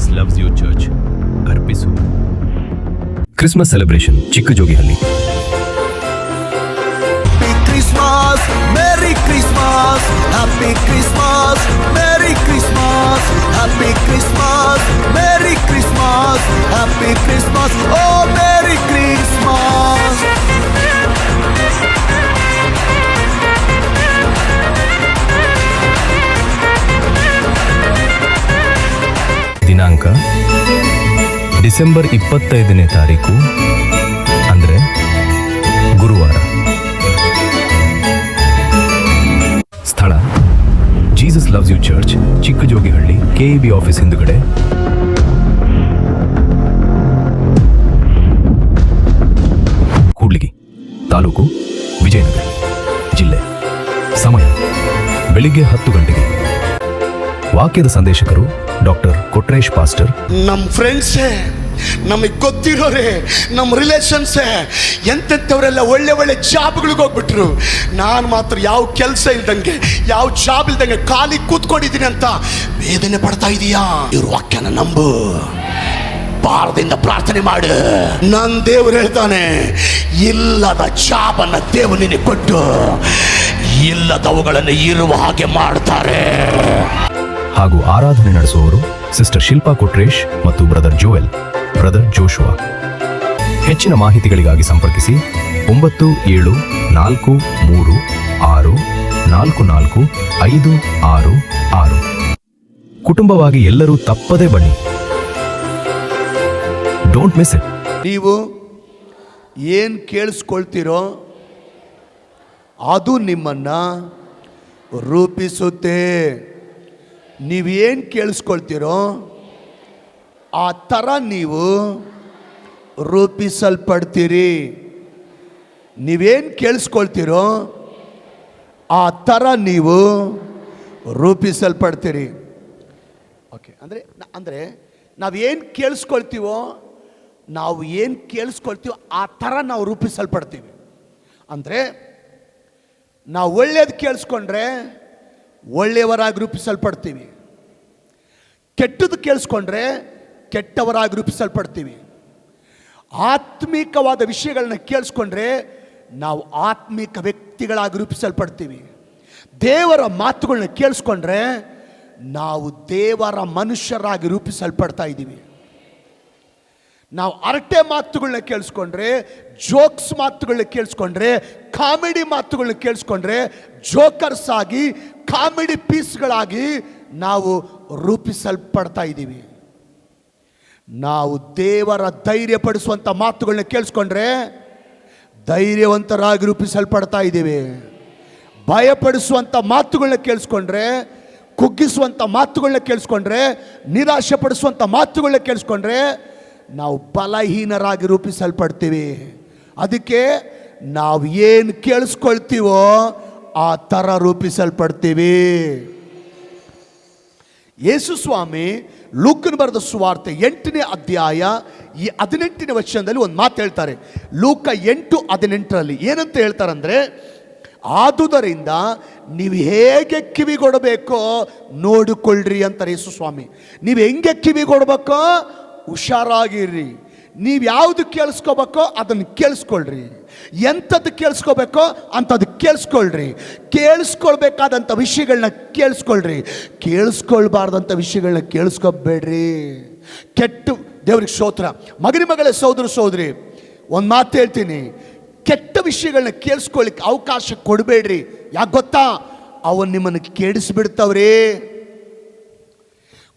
Jesus loves you church ಅರ್ಪಿಸು Christmas celebration Chikkajogihalli. Christmas, Merry Christmas, Happy Christmas, Merry Christmas, Happy Christmas, Merry Christmas, Happy Christmas, oh Merry Christmas. ದಿನಾಂಕ December 25ನೇ ತಾರೀಕು, ಅಂದರೆ ಗುರುವಾರ. ಸ್ಥಳ Jesus loves you church, Chikkajogihalli, KEB office ಹಿಂದುಗಡೆ. ಕೂಡ್ಲಿಗಿ, ತಾಲೂಕು ವಿಜಯನಗರ, ಜಿಲ್ಲೆ. ಸಮಯ ಬೆಳಿಗ್ಗೆ 10 ಗಂಟೆಗೆ. ವಾಕ್ಯದ ಸಂದೇಶಕರು ಡಾಕ್ಟರ್ ಕೊಟ್ರೇಶ್ ಪಾಸ್ಟರ್. ನಮ್ಮ ಫ್ರೆಂಡ್ಸೇ, ನಮಗೆ ಗೊತ್ತಿರೋರೆ, ನಮ್ಮ ರಿಲೇಷನ್ಸೇ, ಎಂತೆಂಥವರೆಲ್ಲ ಒಳ್ಳೆ ಒಳ್ಳೆ ಜಾಬ್ಗಳಿಗೆ ಹೋಗ್ಬಿಟ್ರು. ನಾನು ಮಾತ್ರ ಯಾವ ಕೆಲಸ ಇಲ್ದಂಗೆ, ಯಾವ ಜಾಬ್ ಇಲ್ದಂಗೆ ಖಾಲಿ ಕೂತ್ಕೊಂಡಿದ್ದೀನಿ ಅಂತ ವೇದನೆ ಪಡ್ತಾ ಇದೀಯಾ? ಇವ್ರ ವಾಕ್ಯನ ನಂಬು, ಭಾರದಿಂದ ಪ್ರಾರ್ಥನೆ ಮಾಡು. ನನ್ನ ದೇವರು ಹೇಳ್ತಾನೆ, ಇಲ್ಲದ ಜಾಬನ್ನು ದೇವರು ನಿನಗೆ ಕೊಟ್ಟು ಇಲ್ಲದವುಗಳನ್ನು ಇರುವ ಹಾಗೆ ಮಾಡ್ತಾರೆ. ಹಾಗೂ ಆರಾಧನೆ ನಡೆಸುವವರು ಸಿಸ್ಟರ್ ಶಿಲ್ಪಾ ಕೊಟ್ರೇಶ್ ಮತ್ತು ಬ್ರದರ್ ಜೋಯಲ್, ಬ್ರದರ್ ಜೋಶುವಾ. ಹೆಚ್ಚಿನ ಮಾಹಿತಿಗಳಿಗಾಗಿ ಸಂಪರ್ಕಿಸಿ 9743464456. ಕುಟುಂಬವಾಗಿ ಎಲ್ಲರೂ ತಪ್ಪದೇ ಬನ್ನಿ. Don't miss it. ನೀವು ಏನು ಕೇಳಿಸ್ಕೊಳ್ತೀರೋ ಅದು ನಿಮ್ಮನ್ನು ರೂಪಿಸುತ್ತೆ. ನೀವೇನು ಕೇಳಿಸ್ಕೊಳ್ತೀರೋ ಆ ಥರ ನೀವು ರೂಪಿಸಲ್ಪಡ್ತೀರಿ. ನೀವೇನು ಕೇಳಿಸ್ಕೊಳ್ತೀರೋ ಆ ಥರ ನೀವು ರೂಪಿಸಲ್ಪಡ್ತೀರಿ. ಓಕೆ, ಅಂದರೆ ನಾವೇನು ಕೇಳಿಸ್ಕೊಳ್ತೀವೋ, ನಾವು ಏನು ಕೇಳಿಸ್ಕೊಳ್ತೀವೋ ಆ ಥರ ನಾವು ರೂಪಿಸಲ್ಪಡ್ತೀವಿ. ಅಂದರೆ ನಾವು ಒಳ್ಳೇದು ಕೇಳಿಸ್ಕೊಂಡ್ರೆ ಒಳ್ಳೆಯವರಾಗಿ ರೂಪಿಸಲ್ಪಡ್ತೀವಿ, ಕೆಟ್ಟದ್ದು ಕೇಳಿಸ್ಕೊಂಡ್ರೆ ಕೆಟ್ಟವರಾಗಿ ರೂಪಿಸಲ್ಪಡ್ತೀವಿ. ಆತ್ಮಿಕವಾದ ವಿಷಯಗಳನ್ನ ಕೇಳಿಸ್ಕೊಂಡ್ರೆ ನಾವು ಆತ್ಮಿಕ ವ್ಯಕ್ತಿಗಳಾಗಿ ರೂಪಿಸಲ್ಪಡ್ತೀವಿ. ದೇವರ ಮಾತುಗಳನ್ನ ಕೇಳಿಸ್ಕೊಂಡ್ರೆ ನಾವು ದೇವರ ಮನುಷ್ಯರಾಗಿ ರೂಪಿಸಲ್ಪಡ್ತಾ ಇದ್ದೀವಿ. ನಾವು ಹರಟೆ ಮಾತುಗಳನ್ನ ಕೇಳಿಸ್ಕೊಂಡ್ರೆ, ಜೋಕ್ಸ್ ಮಾತುಗಳನ್ನ ಕೇಳಿಸ್ಕೊಂಡ್ರೆ, ಕಾಮಿಡಿ ಮಾತುಗಳನ್ನ ಕೇಳಿಸ್ಕೊಂಡ್ರೆ ಜೋಕರ್ಸ್ ಆಗಿ, ಕಾಮಿಡಿ ಪೀಸ್ಗಳಾಗಿ ನಾವು ರೂಪಿಸಲ್ಪಡ್ತಾ ಇದ್ದೀವಿ. ನಾವು ದೇವರ ಧೈರ್ಯಪಡಿಸುವಂಥ ಮಾತುಗಳನ್ನ ಕೇಳಿಸ್ಕೊಂಡ್ರೆ ಧೈರ್ಯವಂತರಾಗಿ ರೂಪಿಸಲ್ಪಡ್ತಾ ಇದ್ದೀವಿ. ಭಯಪಡಿಸುವಂಥ ಮಾತುಗಳನ್ನ ಕೇಳಿಸ್ಕೊಂಡ್ರೆ, ಕುಗ್ಗಿಸುವಂಥ ಮಾತುಗಳನ್ನ ಕೇಳಿಸ್ಕೊಂಡ್ರೆ, ನಿರಾಶೆ ಪಡಿಸುವಂಥ ಮಾತುಗಳನ್ನ ಕೇಳಿಸ್ಕೊಂಡ್ರೆ ನಾವು ಬಲಹೀನರಾಗಿ ರೂಪಿಸಲ್ಪಡ್ತೀವಿ. ಅದಕ್ಕೆ ನಾವು ಏನು ಕೇಳಿಸ್ಕೊಳ್ತೀವೋ ಆ ಥರ ರೂಪಿಸಲ್ಪಡ್ತೀವಿ. ಯೇಸು ಸ್ವಾಮಿ ಲೂಕನ ಬರೆದ ಸುವಾರ್ತೆ 8ನೇ ಅಧ್ಯಾಯ 18ನೇ ವಚನದಲ್ಲಿ ಒಂದು ಮಾತು ಹೇಳ್ತಾರೆ. ಲೂಕ 8:18 ಏನಂತ ಹೇಳ್ತಾರಂದ್ರೆ, ಆದುದರಿಂದ ನೀವು ಹೇಗೆ ಕಿವಿಗೊಡಬೇಕೋ ನೋಡಿಕೊಳ್ಳ್ರಿ ಅಂತಾರೆ ಯೇಸು ಸ್ವಾಮಿ. ನೀವು ಹೆಂಗೆ ಕಿವಿಗೊಡ್ಬೇಕೋ ಹುಷಾರಾಗಿರ್ರಿ. ನೀವು ಯಾವುದು ಕೇಳಿಸ್ಕೋಬೇಕೋ ಅದನ್ನು ಕೇಳಿಸ್ಕೊಳ್ರಿ. ಎಂಥದ್ದು ಕೇಳಿಸ್ಕೋಬೇಕೋ ಅಂಥದ್ದು ಕೇಳಿಸ್ಕೊಳ್ರಿ. ಕೇಳಿಸ್ಕೊಳ್ಬೇಕಾದಂಥ ವಿಷಯಗಳನ್ನ ಕೇಳಿಸ್ಕೊಳ್ರಿ. ಕೇಳಿಸ್ಕೊಳ್ಬಾರ್ದಂಥ ವಿಷಯಗಳನ್ನ ಕೇಳಿಸ್ಕೊಬೇಡ್ರಿ. ಕೆಟ್ಟ ದೇವ್ರಿಗೆ ಸ್ತೋತ್ರ. ಮಗನೇ ಸಹೋದರ ಸಹೋದರಿ, ಒಂದು ಮಾತು ಹೇಳ್ತೀನಿ, ಕೆಟ್ಟ ವಿಷಯಗಳನ್ನ ಕೇಳಿಸ್ಕೊಳ್ಳಿಕ್ಕೆ ಅವಕಾಶ ಕೊಡಬೇಡ್ರಿ. ಯಾಕೆ ಗೊತ್ತಾ? ಅವು ನಿಮ್ಮನ್ನು ಕೆಡಿಸ್ಬಿಡ್ತಾವ್ರಿ.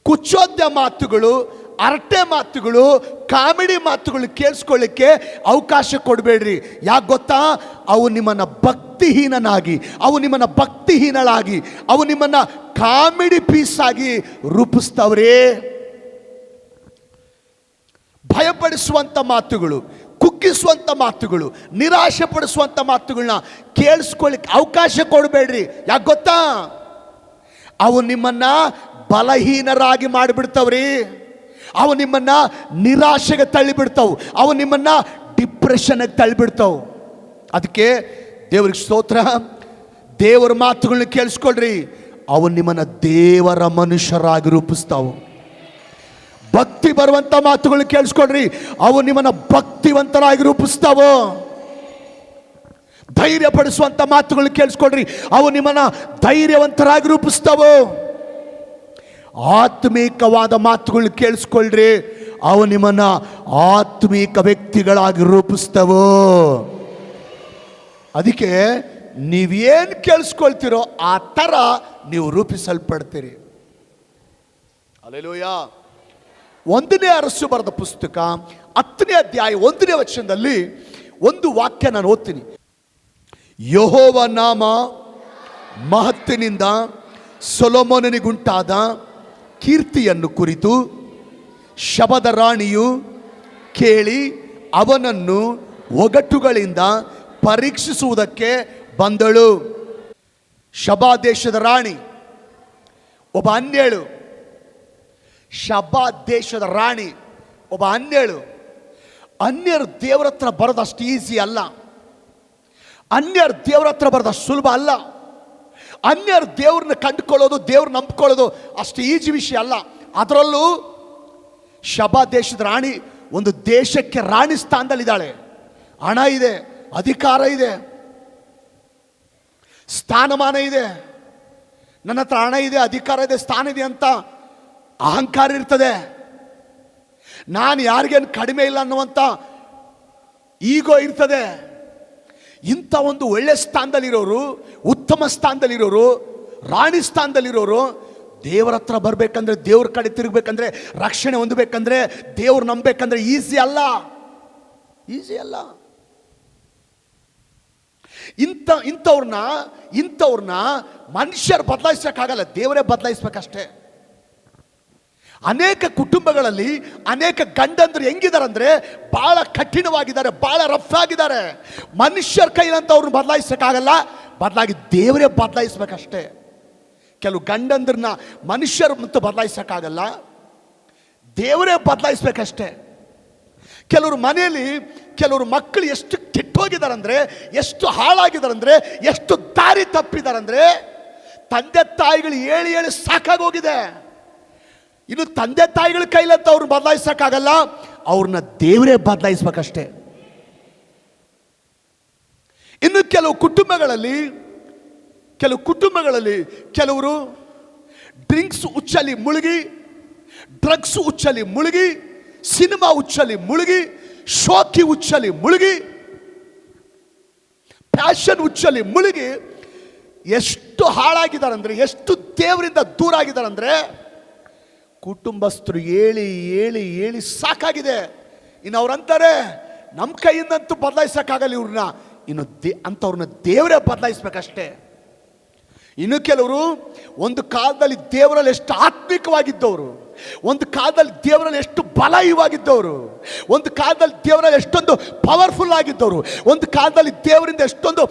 ಕುಚ್ಚೋದ್ಯ ಮಾತುಗಳು, ಹರಟೆ ಮಾತುಗಳು, ಕಾಮಿಡಿ ಮಾತುಗಳು ಕೇಳಿಸ್ಕೊಳ್ಳಿಕ್ಕೆ ಅವಕಾಶ ಕೊಡಬೇಡ್ರಿ. ಯಾಕೆ ಗೊತ್ತಾ? ಅವು ನಿಮ್ಮನ್ನು ಭಕ್ತಿಹೀನಳಾಗಿ, ಅವು ನಿಮ್ಮನ್ನು ಕಾಮಿಡಿ ಪೀಸ್ ಆಗಿ ರೂಪಿಸ್ತಾವ್ರಿ. ಭಯಪಡಿಸುವಂಥ ಮಾತುಗಳು, ಕುಗ್ಗಿಸುವಂಥ ಮಾತುಗಳು, ನಿರಾಶೆ ಪಡಿಸುವಂಥ ಮಾತುಗಳನ್ನ ಕೇಳಿಸ್ಕೊಳ್ಳಿಕ್ಕೆ ಅವಕಾಶ ಕೊಡಬೇಡ್ರಿ. ಯಾಕೆ ಗೊತ್ತಾ? ಅವು ನಿಮ್ಮನ್ನು ಬಲಹೀನರಾಗಿ ಮಾಡಿಬಿಡ್ತಾವ್ರಿ. ಅವು ನಿಮ್ಮನ್ನು ನಿರಾಶೆಗೆ ತಳ್ಳಿಬಿಡ್ತಾವು. ಅವು ನಿಮ್ಮನ್ನು ಡಿಪ್ರೆಷನ್ಗೆ ತಳ್ಳಿಬಿಡ್ತಾವು. ಅದಕ್ಕೆ ದೇವ್ರಿಗೆ ಸ್ತೋತ್ರ. ದೇವರ ಮಾತುಗಳನ್ನ ಕೇಳಿಸ್ಕೊಳ್ರಿ. ಅವು ನಿಮ್ಮನ್ನು ದೇವರ ಮನುಷ್ಯರಾಗಿ ರೂಪಿಸ್ತಾವು. ಭಕ್ತಿ ಬರುವಂತ ಮಾತುಗಳು ಕೇಳಿಸ್ಕೊಡ್ರಿ, ಅವು ನಿಮ್ಮನ್ನ ಭಕ್ತಿವಂತರಾಗಿ ರೂಪಿಸ್ತಾವೋ. ಧೈರ್ಯ ಪಡಿಸುವಂತ ಮಾತುಗಳು ಕೇಳಿಸ್ಕೊಡ್ರಿ, ಅವು ನಿಮ್ಮನ್ನ ಧೈರ್ಯವಂತರಾಗಿ ರೂಪಿಸ್ತಾವೋ. ಆತ್ಮೀಕವಾದ ಮಾತುಗಳು ಕೇಳಿಸ್ಕೊಳ್ರಿ, ಅವು ನಿಮ್ಮನ್ನ ಆತ್ಮೀಕ ವ್ಯಕ್ತಿಗಳಾಗಿ ರೂಪಿಸ್ತವೋ. ಅದಕ್ಕೆ ನೀವೇನು ಕೇಳಿಸ್ಕೊಳ್ತೀರೋ ಆ ಥರ ನೀವು ರೂಪಿಸಲ್ಪಡ್ತೀರಿ. ಹಲ್ಲೆಲೂಯಾ. 1ನೇ ಅರಸು ಬರೆದ ಪುಸ್ತಕ 10ನೇ ಅಧ್ಯಾಯ 1ನೇ ವಚನದಲ್ಲಿ ಒಂದು ವಾಕ್ಯ ನಾನು ಓದ್ತೀನಿ. ಯೆಹೋವ ನಾಮ ಮಹತ್ತಿನಿಂದ ಸೊಲೊಮೋನನಿಗುಂಟಾದ ಕೀರ್ತಿಯನ್ನು ಕುರಿತು ಶಬದ ರಾಣಿಯು ಕೇಳಿ ಅವನನ್ನು ಒಗಟುಗಳಿಂದ ಪರೀಕ್ಷಿಸುವುದಕ್ಕೆ ಬಂದಳು. ಶಬಾ ದೇಶದ ರಾಣಿ ಒಬ್ಬ ಅನ್ಯಳು. ಶಬಾ ದೇಶದ ರಾಣಿ ಒಬ್ಬ ಅನ್ಯಳು. ಅನ್ಯರು ದೇವರ ಹತ್ರ ಬರೋದಷ್ಟು ಈಸಿ ಅಲ್ಲ. ಅನ್ಯರು ದೇವರ ಹತ್ರ ಬರೋದಷ್ಟು ಸುಲಭ ಅಲ್ಲ. ಅನ್ಯರು ದೇವ್ರನ್ನ ಕಂಡುಕೊಳ್ಳೋದು, ದೇವ್ರ ನಂಬ್ಕೊಳ್ಳೋದು ಅಷ್ಟು ಈಜಿ ವಿಷಯ ಅಲ್ಲ. ಅದರಲ್ಲೂ ಶಬಾ ದೇಶದ ರಾಣಿ ಒಂದು ದೇಶಕ್ಕೆ ರಾಣಿ ಸ್ಥಾನದಲ್ಲಿದ್ದಾಳೆ. ಹಣ ಇದೆ, ಅಧಿಕಾರ ಇದೆ, ಸ್ಥಾನಮಾನ ಇದೆ. ನನ್ನ ಹತ್ರ ಹಣ ಇದೆ, ಅಧಿಕಾರ ಇದೆ, ಸ್ಥಾನ ಇದೆ ಅಂತ ಅಹಂಕಾರ ಇರ್ತದೆ. ನಾನು ಯಾರಿಗೇನು ಕಡಿಮೆ ಇಲ್ಲ ಅನ್ನುವಂಥ ಈಗೋ ಇರ್ತದೆ. ಇಂಥ ಒಂದು ಒಳ್ಳೆ ಸ್ಥಾನದಲ್ಲಿರೋರು, ಉತ್ತಮ ಸ್ಥಾನದಲ್ಲಿರೋರು, ರಾಣಿ ಸ್ಥಾನದಲ್ಲಿರೋರು ದೇವರ ಹತ್ರ ಬರಬೇಕಂದ್ರೆ, ದೇವ್ರ ಕಡೆ ತಿರುಗಬೇಕಂದ್ರೆ, ರಕ್ಷಣೆ ಹೊಂದಬೇಕಂದ್ರೆ, ದೇವ್ರು ನಂಬಬೇಕಂದ್ರೆ ಈಸಿ ಅಲ್ಲ, ಈಸಿ ಅಲ್ಲ. ಇಂಥವ್ರನ್ನ ಮನುಷ್ಯರು ಬದಲಾಯಿಸಕ್ಕಾಗಲ್ಲ, ದೇವರೇ ಬದಲಾಯಿಸ್ಬೇಕಷ್ಟೇ. ಅನೇಕ ಕುಟುಂಬಗಳಲ್ಲಿ ಅನೇಕ ಗಂಡಂದ್ರು ಹೆಂಗಿದಾರಂದ್ರೆ ಬಹಳ ಕಠಿಣವಾಗಿದ್ದಾರೆ, ಬಹಳ ರಫ್ ಆಗಿದ್ದಾರೆ. ಮನುಷ್ಯರ ಕೈಲಂತ ಅವ್ರನ್ನ ಬದಲಾಯಿಸಕ್ಕಾಗಲ್ಲ, ಬದಲಾಗಿ ದೇವರೇ ಬದಲಾಯಿಸ್ಬೇಕಷ್ಟೇ. ಕೆಲವು ಗಂಡಂದ್ರನ್ನ ಮನುಷ್ಯರು ಮತ್ತು ಬದಲಾಯಿಸಕ್ಕಾಗಲ್ಲ, ದೇವರೇ ಬದಲಾಯಿಸ್ಬೇಕಷ್ಟೇ. ಕೆಲವರು ಮನೆಯಲ್ಲಿ ಕೆಲವರು ಮಕ್ಕಳು ಎಷ್ಟು ಕೆಟ್ಟೋಗಿದಾರಂದ್ರೆ, ಎಷ್ಟು ಹಾಳಾಗಿದಾರಂದ್ರೆ, ಎಷ್ಟು ದಾರಿ ತಪ್ಪಿದಾರಂದ್ರೆ ತಂದೆ ತಾಯಿಗಳು ಹೇಳಿ ಹೇಳಿ ಸಾಕಾಗೋಗಿದೆ. ಇನ್ನು ತಂದೆ ತಾಯಿಗಳ ಕೈಲಂತ ಅವ್ರನ್ನ ಬದಲಾಯಿಸಕ್ಕಾಗಲ್ಲ, ಅವ್ರನ್ನ ದೇವರೇ ಬದಲಾಯಿಸ್ಬೇಕಷ್ಟೇ. ಇನ್ನು ಕೆಲವು ಕುಟುಂಬಗಳಲ್ಲಿ ಕೆಲವರು ಡ್ರಿಂಕ್ಸ್ ಹುಚ್ಚಲ್ಲಿ ಮುಳುಗಿ, ಡ್ರಗ್ಸ್ ಹುಚ್ಚಲ್ಲಿ ಮುಳುಗಿ, ಸಿನಿಮಾ ಹುಚ್ಚಲ್ಲಿ ಮುಳುಗಿ, ಶೋಕಿ ಹುಚ್ಚಲ್ಲಿ ಮುಳುಗಿ, ಪ್ಯಾಷನ್ ಹುಚ್ಚಲ್ಲಿ ಮುಳುಗಿ ಎಷ್ಟು ಹಾಳಾಗಿದ್ದಾರಂದ್ರೆ, ಎಷ್ಟು ದೇವರಿಂದ ದೂರ ಆಗಿದ್ದಾರಂದ್ರೆ ಕುಟುಂಬಸ್ಥರು ಹೇಳಿ ಹೇಳಿ ಹೇಳಿ ಸಾಕಾಗಿದೆ. ಇನ್ನು ಅವ್ರಂತಾರೆ ನಮ್ಮ ಕೈಯಿಂದಂತೂ ಬದಲಾಯಿಸಕ್ಕಾಗಲ್ಲ ಇವ್ರನ್ನ, ಇನ್ನು ಅಂಥವ್ರನ್ನ ದೇವರೇ ಬದಲಾಯಿಸ್ಬೇಕಷ್ಟೇ. ಇನ್ನು ಕೆಲವರು ಒಂದು ಕಾಲದಲ್ಲಿ ದೇವರಲ್ಲಿ ಎಷ್ಟು ಆತ್ಮಿಕವಾಗಿದ್ದವರು, ಒಂದು ಕಾಲದಲ್ಲಿ ದೇವರಲ್ಲಿ ಎಷ್ಟು ಬಲಯುವಾಗಿದ್ದವರು, ಒಂದು ಕಾಲದಲ್ಲಿ ದೇವರಲ್ಲಿ ಎಷ್ಟೊಂದು ಪವರ್ಫುಲ್ ಆಗಿದ್ದವರು, ಒಂದು ಕಾಲದಲ್ಲಿ ದೇವರಿಂದ ಎಷ್ಟೊಂದು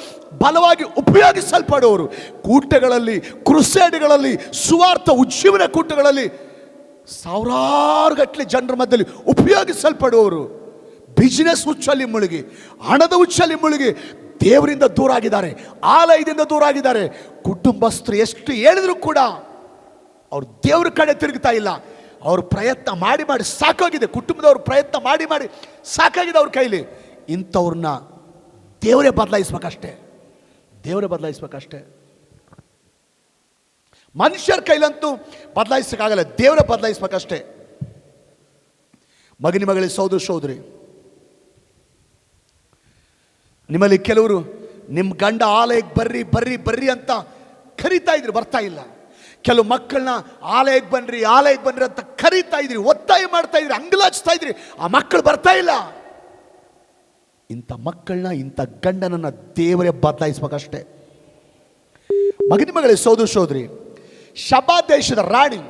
ಬಲವಾಗಿ ಉಪಯೋಗಿಸಲ್ಪಡುವವರು, ಕೂಟಗಳಲ್ಲಿ, ಕ್ರುಸೇಡ್ಗಳಲ್ಲಿ, ಸುವಾರ್ಥ ಉಜ್ಜೀವನ ಕೂಟಗಳಲ್ಲಿ ಸಾವಿರಾರು ಗಟ್ಟಲೆ ಜನರ ಮಧ್ಯದಲ್ಲಿ ಉಪಯೋಗಿಸಲ್ಪಡುವವರು ಬಿಸಿನೆಸ್ ಹುಚ್ಚಲ್ಲಿ ಮುಳುಗಿ, ಹಣದ ಹುಚ್ಚಲ್ಲಿ ಮುಳುಗಿ ದೇವರಿಂದ ದೂರ ಆಗಿದ್ದಾರೆ, ಆಲಯದಿಂದ ದೂರ ಆಗಿದ್ದಾರೆ. ಕುಟುಂಬಸ್ಥರು ಎಷ್ಟು ಹೇಳಿದ್ರು ಕೂಡ ಅವ್ರು ದೇವ್ರ ಕಡೆ ತಿರುಗ್ತಾ ಇಲ್ಲ. ಅವ್ರ ಪ್ರಯತ್ನ ಮಾಡಿ ಮಾಡಿ ಸಾಕಾಗಿದೆ, ಕುಟುಂಬದವ್ರ ಪ್ರಯತ್ನ ಮಾಡಿ ಮಾಡಿ ಸಾಕಾಗಿದೆ ಅವ್ರ ಕೈಲಿ. ಇಂಥವ್ರನ್ನ ದೇವರೇ ಬದಲಾಯಿಸ್ಬೇಕಷ್ಟೇ, ದೇವರೇ ಬದಲಾಯಿಸ್ಬೇಕಷ್ಟೇ. ಮನುಷ್ಯರ ಕೈಲಂತೂ ಬದಲಾಯಿಸಕ್ಕಾಗಲ್ಲ, ದೇವರೇ ಬದಲಾಯಿಸ್ಬೇಕಷ್ಟೇ. ಮಗನಿಗೆ ಸಹೋದರಿ, ನಿಮ್ಮಲ್ಲಿ ಕೆಲವರು ನಿಮ್ಮ ಗಂಡ ಆಲಯಕ್ಕೆ ಬರ್ರಿ ಬರ್ರಿ ಬರ್ರಿ ಅಂತ ಕರಿತಾ ಇದ್ರಿ, ಬರ್ತಾ ಇಲ್ಲ. ಕೆಲವು ಮಕ್ಕಳನ್ನ ಆಲಯಕ್ಕೆ ಬನ್ರಿ ಅಂತ ಕರಿತಾ ಇದ್ರಿ, ಒತ್ತಾಯ ಮಾಡ್ತಾ ಇದ್ರಿ, ಅಂಗಲಾಚಿಸ್ತಾ ಇದ್ರಿ, ಆ ಮಕ್ಕಳು ಬರ್ತಾ ಇಲ್ಲ. ಇಂಥ ಮಕ್ಕಳನ್ನ, ಇಂಥ ಗಂಡನನ್ನ ದೇವರೇ ಬದಲಾಯಿಸ್ಬೇಕಷ್ಟೇ. ಮಗನಿಗೆ ಸಹೋದರಿ, ಶಬಾ ದೇಶದ ರಾಣಿ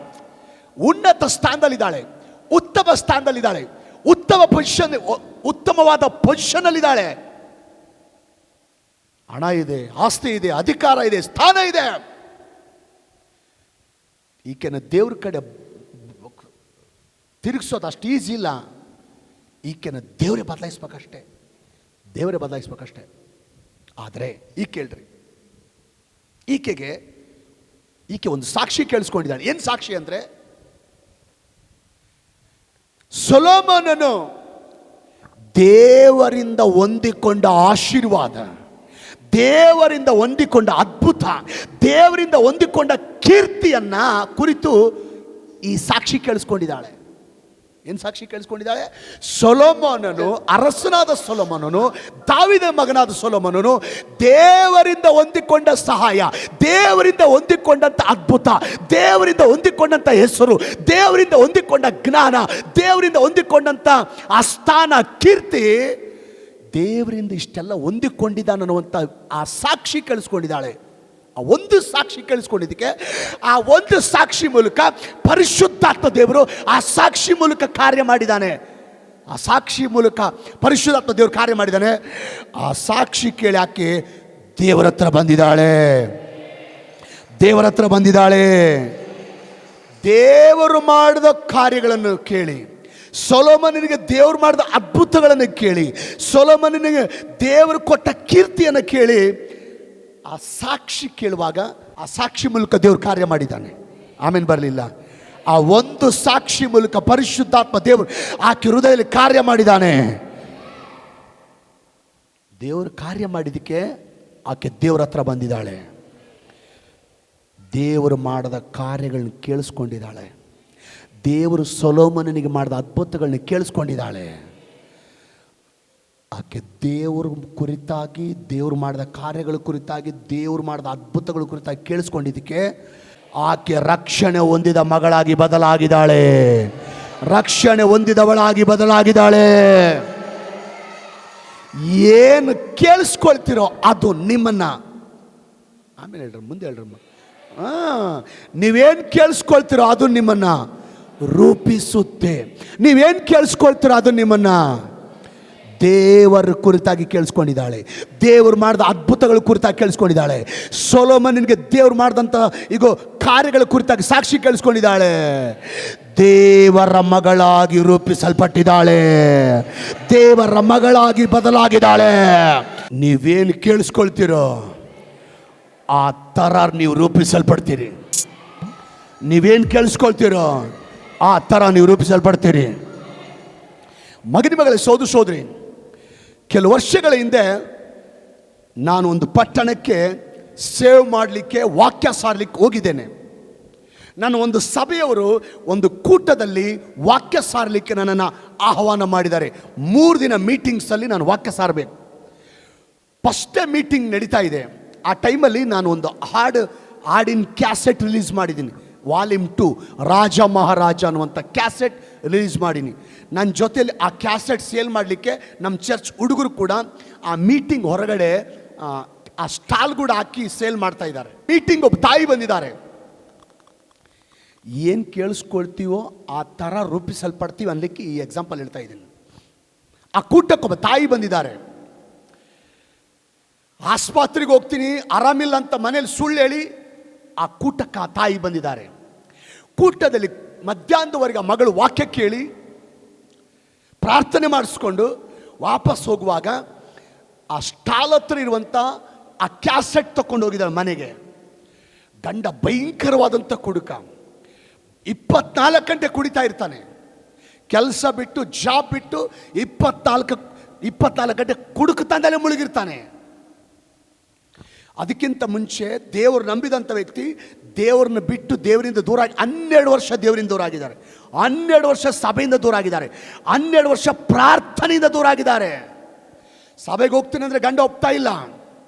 ಉನ್ನತ ಸ್ಥಾನದಲ್ಲಿದ್ದಾಳೆ, ಉತ್ತಮ ಸ್ಥಾನದಲ್ಲಿದ್ದಾಳೆ, ಉತ್ತಮವಾದ ಪೊಸಿಷನ್ ಅಲ್ಲಿದ್ದಾಳೆ. ಹಣ ಇದೆ, ಆಸ್ತಿ ಇದೆ, ಅಧಿಕಾರ ಇದೆ, ಸ್ಥಾನ ಇದೆ. ಈಕೆನ ದೇವ್ರ ಕಡೆ ತಿರುಗಿಸೋದು ಅಷ್ಟು ಈಸಿ ಇಲ್ಲ. ಈಕೆನ ದೇವರೇ ಬದಲಾಯಿಸ್ಬೇಕಷ್ಟೇ, ದೇವರೇ ಬದಲಾಯಿಸ್ಬೇಕಷ್ಟೇ. ಆದರೆ ಈಗ ಕೇಳ್ರಿ, ಈಕೆ ಒಂದು ಸಾಕ್ಷಿ ಕೇಳಿಸ್ಕೊಂಡಿದ್ದಾಳೆ. ಏನು ಸಾಕ್ಷಿ ಅಂದರೆ, ಸೊಲೊಮೋನನು ದೇವರಿಂದ ಹೊಂದಿಕೊಂಡ ಆಶೀರ್ವಾದ, ದೇವರಿಂದ ಹೊಂದಿಕೊಂಡ ಅದ್ಭುತ, ದೇವರಿಂದ ಹೊಂದಿಕೊಂಡ ಕೀರ್ತಿಯನ್ನ ಕುರಿತು ಈ ಸಾಕ್ಷಿ ಕೇಳಿಸ್ಕೊಂಡಿದ್ದಾಳೆ. ಏನು ಸಾಕ್ಷಿ ಕೇಳಿಸ್ಕೊಂಡಿದ್ದಾಳೆ? ಸೊಲೊಮೋನನು, ಅರಸನಾದ ಸೊಲೊಮೋನನು, ದಾವೀದನ ಮಗನಾದ ಸೊಲೊಮೋನನು ದೇವರಿಂದ ಹೊಂದಿಕೊಂಡ ಸಹಾಯ, ದೇವರಿಂದ ಹೊಂದಿಕೊಂಡಂಥ ಅದ್ಭುತ, ದೇವರಿಂದ ಹೊಂದಿಕೊಂಡಂಥ ಹೆಸರು, ದೇವರಿಂದ ಹೊಂದಿಕೊಂಡ ಜ್ಞಾನ, ದೇವರಿಂದ ಹೊಂದಿಕೊಂಡಂಥ ಆ ಸ್ಥಾನ, ಕೀರ್ತಿ, ದೇವರಿಂದ ಇಷ್ಟೆಲ್ಲ ಹೊಂದಿಕೊಂಡಿದ್ದಾನನ್ನುವಂಥ ಆ ಸಾಕ್ಷಿ ಕೇಳಿಸ್ಕೊಂಡಿದ್ದಾಳೆ. ಆ ಒಂದು ಸಾಕ್ಷಿ ಕೇಳಿಸ್ಕೊಂಡಿದ್ದಕ್ಕೆ, ಆ ಒಂದು ಸಾಕ್ಷಿ ಮೂಲಕ ಪರಿಶುದ್ಧಾತ್ಮ ದೇವರು ಆ ಸಾಕ್ಷಿ ಮೂಲಕ ಕಾರ್ಯ ಮಾಡಿದ್ದಾನೆ. ಆ ಸಾಕ್ಷಿ ಮೂಲಕ ಪರಿಶುದ್ಧಾತ್ಮ ದೇವರು ಕಾರ್ಯ ಮಾಡಿದ್ದಾನೆ. ಆ ಸಾಕ್ಷಿ ಕೇಳಿ ಆಕೆ ದೇವರ ಹತ್ರ ಬಂದಿದ್ದಾಳೆ. ದೇವರ ಹತ್ರ ಬಂದಿದ್ದಾಳೆ. ದೇವರು ಮಾಡಿದ ಕಾರ್ಯಗಳನ್ನು ಕೇಳಿ, ಸೊಲೊಮೋನನಿಗೆ ದೇವರು ಮಾಡಿದ ಅದ್ಭುತಗಳನ್ನು ಕೇಳಿ, ಸೊಲೊಮೋನನಿಗೆ ದೇವರು ಕೊಟ್ಟ ಕೀರ್ತಿಯನ್ನು ಕೇಳಿ, ಆ ಸಾಕ್ಷಿ ಕೇಳುವಾಗ ಆ ಸಾಕ್ಷಿ ಮೂಲಕ ದೇವರು ಕಾರ್ಯ ಮಾಡಿದ್ದಾನೆ. ಆಮೇಲೆ ಬರಲಿಲ್ಲ. ಆ ಒಂದು ಸಾಕ್ಷಿ ಮೂಲಕ ಪರಿಶುದ್ಧಾತ್ಮ ದೇವರು ಆಕೆ ಹೃದಯದಲ್ಲಿ ಕಾರ್ಯ ಮಾಡಿದ್ದಾನೆ. ದೇವರು ಕಾರ್ಯ ಮಾಡಿದ್ದಕ್ಕೆ ಆಕೆ ದೇವರ ಹತ್ರ ಬಂದಿದ್ದಾಳೆ. ದೇವರು ಮಾಡಿದ ಕಾರ್ಯಗಳನ್ನ ಕೇಳಿಸ್ಕೊಂಡಿದ್ದಾಳೆ. ದೇವರು ಸೊಲೊಮೋನನಿಗೆ ಮಾಡಿದ ಅದ್ಭುತಗಳನ್ನ ಕೇಳಿಸ್ಕೊಂಡಿದ್ದಾಳೆ. ಆಕೆ ದೇವರು ಕುರಿತಾಗಿ, ದೇವರು ಮಾಡಿದ ಕಾರ್ಯಗಳ ಕುರಿತಾಗಿ, ದೇವರು ಮಾಡಿದ ಅದ್ಭುತಗಳ ಕುರಿತಾಗಿ ಕೇಳಿಸ್ಕೊಂಡಿದ್ದಕ್ಕೆ ಆಕೆ ರಕ್ಷಣೆ ಹೊಂದಿದ ಮಗಳಾಗಿ ಬದಲಾಗಿದ್ದಾಳೆ. ರಕ್ಷಣೆ ಹೊಂದಿದವಳಾಗಿ ಬದಲಾಗಿದ್ದಾಳೆ. ಏನು ಕೇಳಿಸ್ಕೊಳ್ತಿರೋ ಅದು ನಿಮ್ಮನ್ನ, ಆಮೇಲೆ ಹೇಳ್ರಿ, ಮುಂದೆ ಹೇಳ್ರಮ್ಮ, ನೀವೇನು ಕೇಳಿಸ್ಕೊಳ್ತಿರೋ ಅದು ನಿಮ್ಮನ್ನ ರೂಪಿಸುತ್ತೆ. ನೀವೇನು ಕೇಳಿಸ್ಕೊಳ್ತಿರೋ ಅದು ನಿಮ್ಮನ್ನ ದೇವರ ಕುರಿತಾಗಿ ಕೇಳಿಸ್ಕೊಂಡಿದ್ದಾಳೆ. ದೇವರು ಮಾಡಿದ ಅದ್ಭುತಗಳ ಕುರಿತಾಗಿ ಕೇಳಿಸ್ಕೊಂಡಿದ್ದಾಳೆ. ಸೊಲೊಮೋನನಿಗೆ ದೇವರು ಮಾಡಿದಂಥ ಈಗ ಕಾರ್ಯಗಳ ಕುರಿತಾಗಿ ಸಾಕ್ಷಿ ಕೇಳಿಸ್ಕೊಂಡಿದ್ದಾಳೆ. ದೇವರ ಮಗಳಾಗಿ ರೂಪಿಸಲ್ಪಟ್ಟಿದ್ದಾಳೆ. ದೇವರ ಮಗಳಾಗಿ ಬದಲಾಗಿದ್ದಾಳೆ. ನೀವೇನು ಕೇಳಿಸ್ಕೊಳ್ತೀರೋ ಆ ಥರ ನೀವು ರೂಪಿಸಲ್ಪಡ್ತೀರಿ. ನೀವೇನು ಕೇಳಿಸ್ಕೊಳ್ತೀರೋ ಆ ಥರ ನೀವು ರೂಪಿಸಲ್ಪಡ್ತೀರಿ. ಮಗನ ಮಗಳೇ, ಸೋದು ಸೋದರಿ, ಕೆಲವು ವರ್ಷಗಳ ಹಿಂದೆ ನಾನು ಒಂದು ಪಟ್ಟಣಕ್ಕೆ ಸೇವ್ ಮಾಡಲಿಕ್ಕೆ, ವಾಕ್ಯ ಸಾರಲಿಕ್ಕೆ ಹೋಗಿದ್ದೇನೆ. ನಾನು ಒಂದು ಸಭೆಯವರು ಒಂದು ಕೂಟದಲ್ಲಿ ವಾಕ್ಯ ಸಾರಲಿಕ್ಕೆ ನನ್ನನ್ನು ಆಹ್ವಾನ ಮಾಡಿದ್ದಾರೆ. 3 ದಿನ ಮೀಟಿಂಗ್ಸಲ್ಲಿ ನಾನು ವಾಕ್ಯ ಸಾರಬೇಕು. ಫಸ್ಟೇ ಮೀಟಿಂಗ್ ನಡೀತಾ ಇದೆ. ಆ ಟೈಮಲ್ಲಿ ನಾನು ಒಂದು ಹಾಡಿನ ಕ್ಯಾಸೆಟ್ ರಿಲೀಸ್ ಮಾಡಿದ್ದೀನಿ. ವಾಲ್ಯೂಮ್ 2 ರಾಜ ಮಹಾರಾಜ ಅನ್ನುವಂಥ ಕ್ಯಾಸೆಟ್ ರಿಲೀಸ್ ಮಾಡೀನಿ. ನನ್ನ ಜೊತೆಯಲ್ಲಿ ಆ ಕ್ಯಾಸೆಟ್ ಸೇಲ್ ಮಾಡಲಿಕ್ಕೆ ನಮ್ಮ ಚರ್ಚ್ ಹುಡುಗರು ಕೂಡ ಆ ಮೀಟಿಂಗ್ ಹೊರಗಡೆ ಆ ಸ್ಟಾಲ್ ಕೂಡ ಹಾಕಿ ಸೇಲ್ ಮಾಡ್ತಾ ಇದ್ದಾರೆ. ಮೀಟಿಂಗ್ ಒಬ್ಬ ತಾಯಿ ಬಂದಿದ್ದಾರೆ. ಏನು ಕೇಳಿಸ್ಕೊಳ್ತೀವೋ ಆ ಥರ ರೂಪಿಸಲ್ಪಡ್ತೀವಿ ಅನ್ಲಿಕ್ಕೆ ಈ ಎಕ್ಸಾಂಪಲ್ ಹೇಳ್ತಾ ಇದ್ದೀನಿ. ಆ ಕೂಟಕ್ಕೊಬ್ಬ ತಾಯಿ ಬಂದಿದ್ದಾರೆ. ಆಸ್ಪತ್ರೆಗೆ ಹೋಗ್ತೀನಿ, ಆರಾಮಿಲ್ಲ ಅಂತ ಮನೇಲಿ ಸುಳ್ಳು ಹೇಳಿ ಆ ಕೂಟಕ್ಕೆ ಆ ತಾಯಿ ಬಂದಿದ್ದಾರೆ. ಕೂಟದಲ್ಲಿ ಮಧ್ಯಾಹ್ನದವರೆಗೆ ಆ ಮಗಳು ವಾಕ್ಯ ಕೇಳಿ ಪ್ರಾರ್ಥನೆ ಮಾಡಿಸ್ಕೊಂಡು ವಾಪಸ್ ಹೋಗುವಾಗ ಆ ಸ್ಟಾಲ್ ಹತ್ರ ಇರುವಂಥ ಆ ಕ್ಯಾಸೆಟ್ ತಗೊಂಡು ಹೋಗಿದ್ದಾಳೆ ಮನೆಗೆ. ಗಂಡ ಭಯಂಕರವಾದಂಥ ಕುಡುಕ, 24 ಗಂಟೆ ಕುಡಿತಾ ಇರ್ತಾನೆ. ಕೆಲಸ ಬಿಟ್ಟು, ಜಾಬ್ ಬಿಟ್ಟು 24 ಗಂಟೆ ಕುಡುಕತನದಲ್ಲೇ ಮುಳುಗಿರ್ತಾನೆ. ಅದಕ್ಕಿಂತ ಮುಂಚೆ ದೇವರು ನಂಬಿದಂಥ ವ್ಯಕ್ತಿ ದೇವ್ರನ್ನ ಬಿಟ್ಟು ದೇವರಿಂದ ದೂರ ಆಗಿ 12 ವರ್ಷ ದೇವರಿಂದ ದೂರ ಆಗಿದ್ದಾರೆ. 12 ವರ್ಷ ಸಭೆಯಿಂದ ದೂರ ಆಗಿದ್ದಾರೆ. 12 ವರ್ಷ ಪ್ರಾರ್ಥನೆಯಿಂದ ದೂರ ಆಗಿದ್ದಾರೆ. ಸಭೆಗೆ ಹೋಗ್ತೀನಿ ಅಂದರೆ ಗಂಡ ಒಪ್ತಾ ಇಲ್ಲ.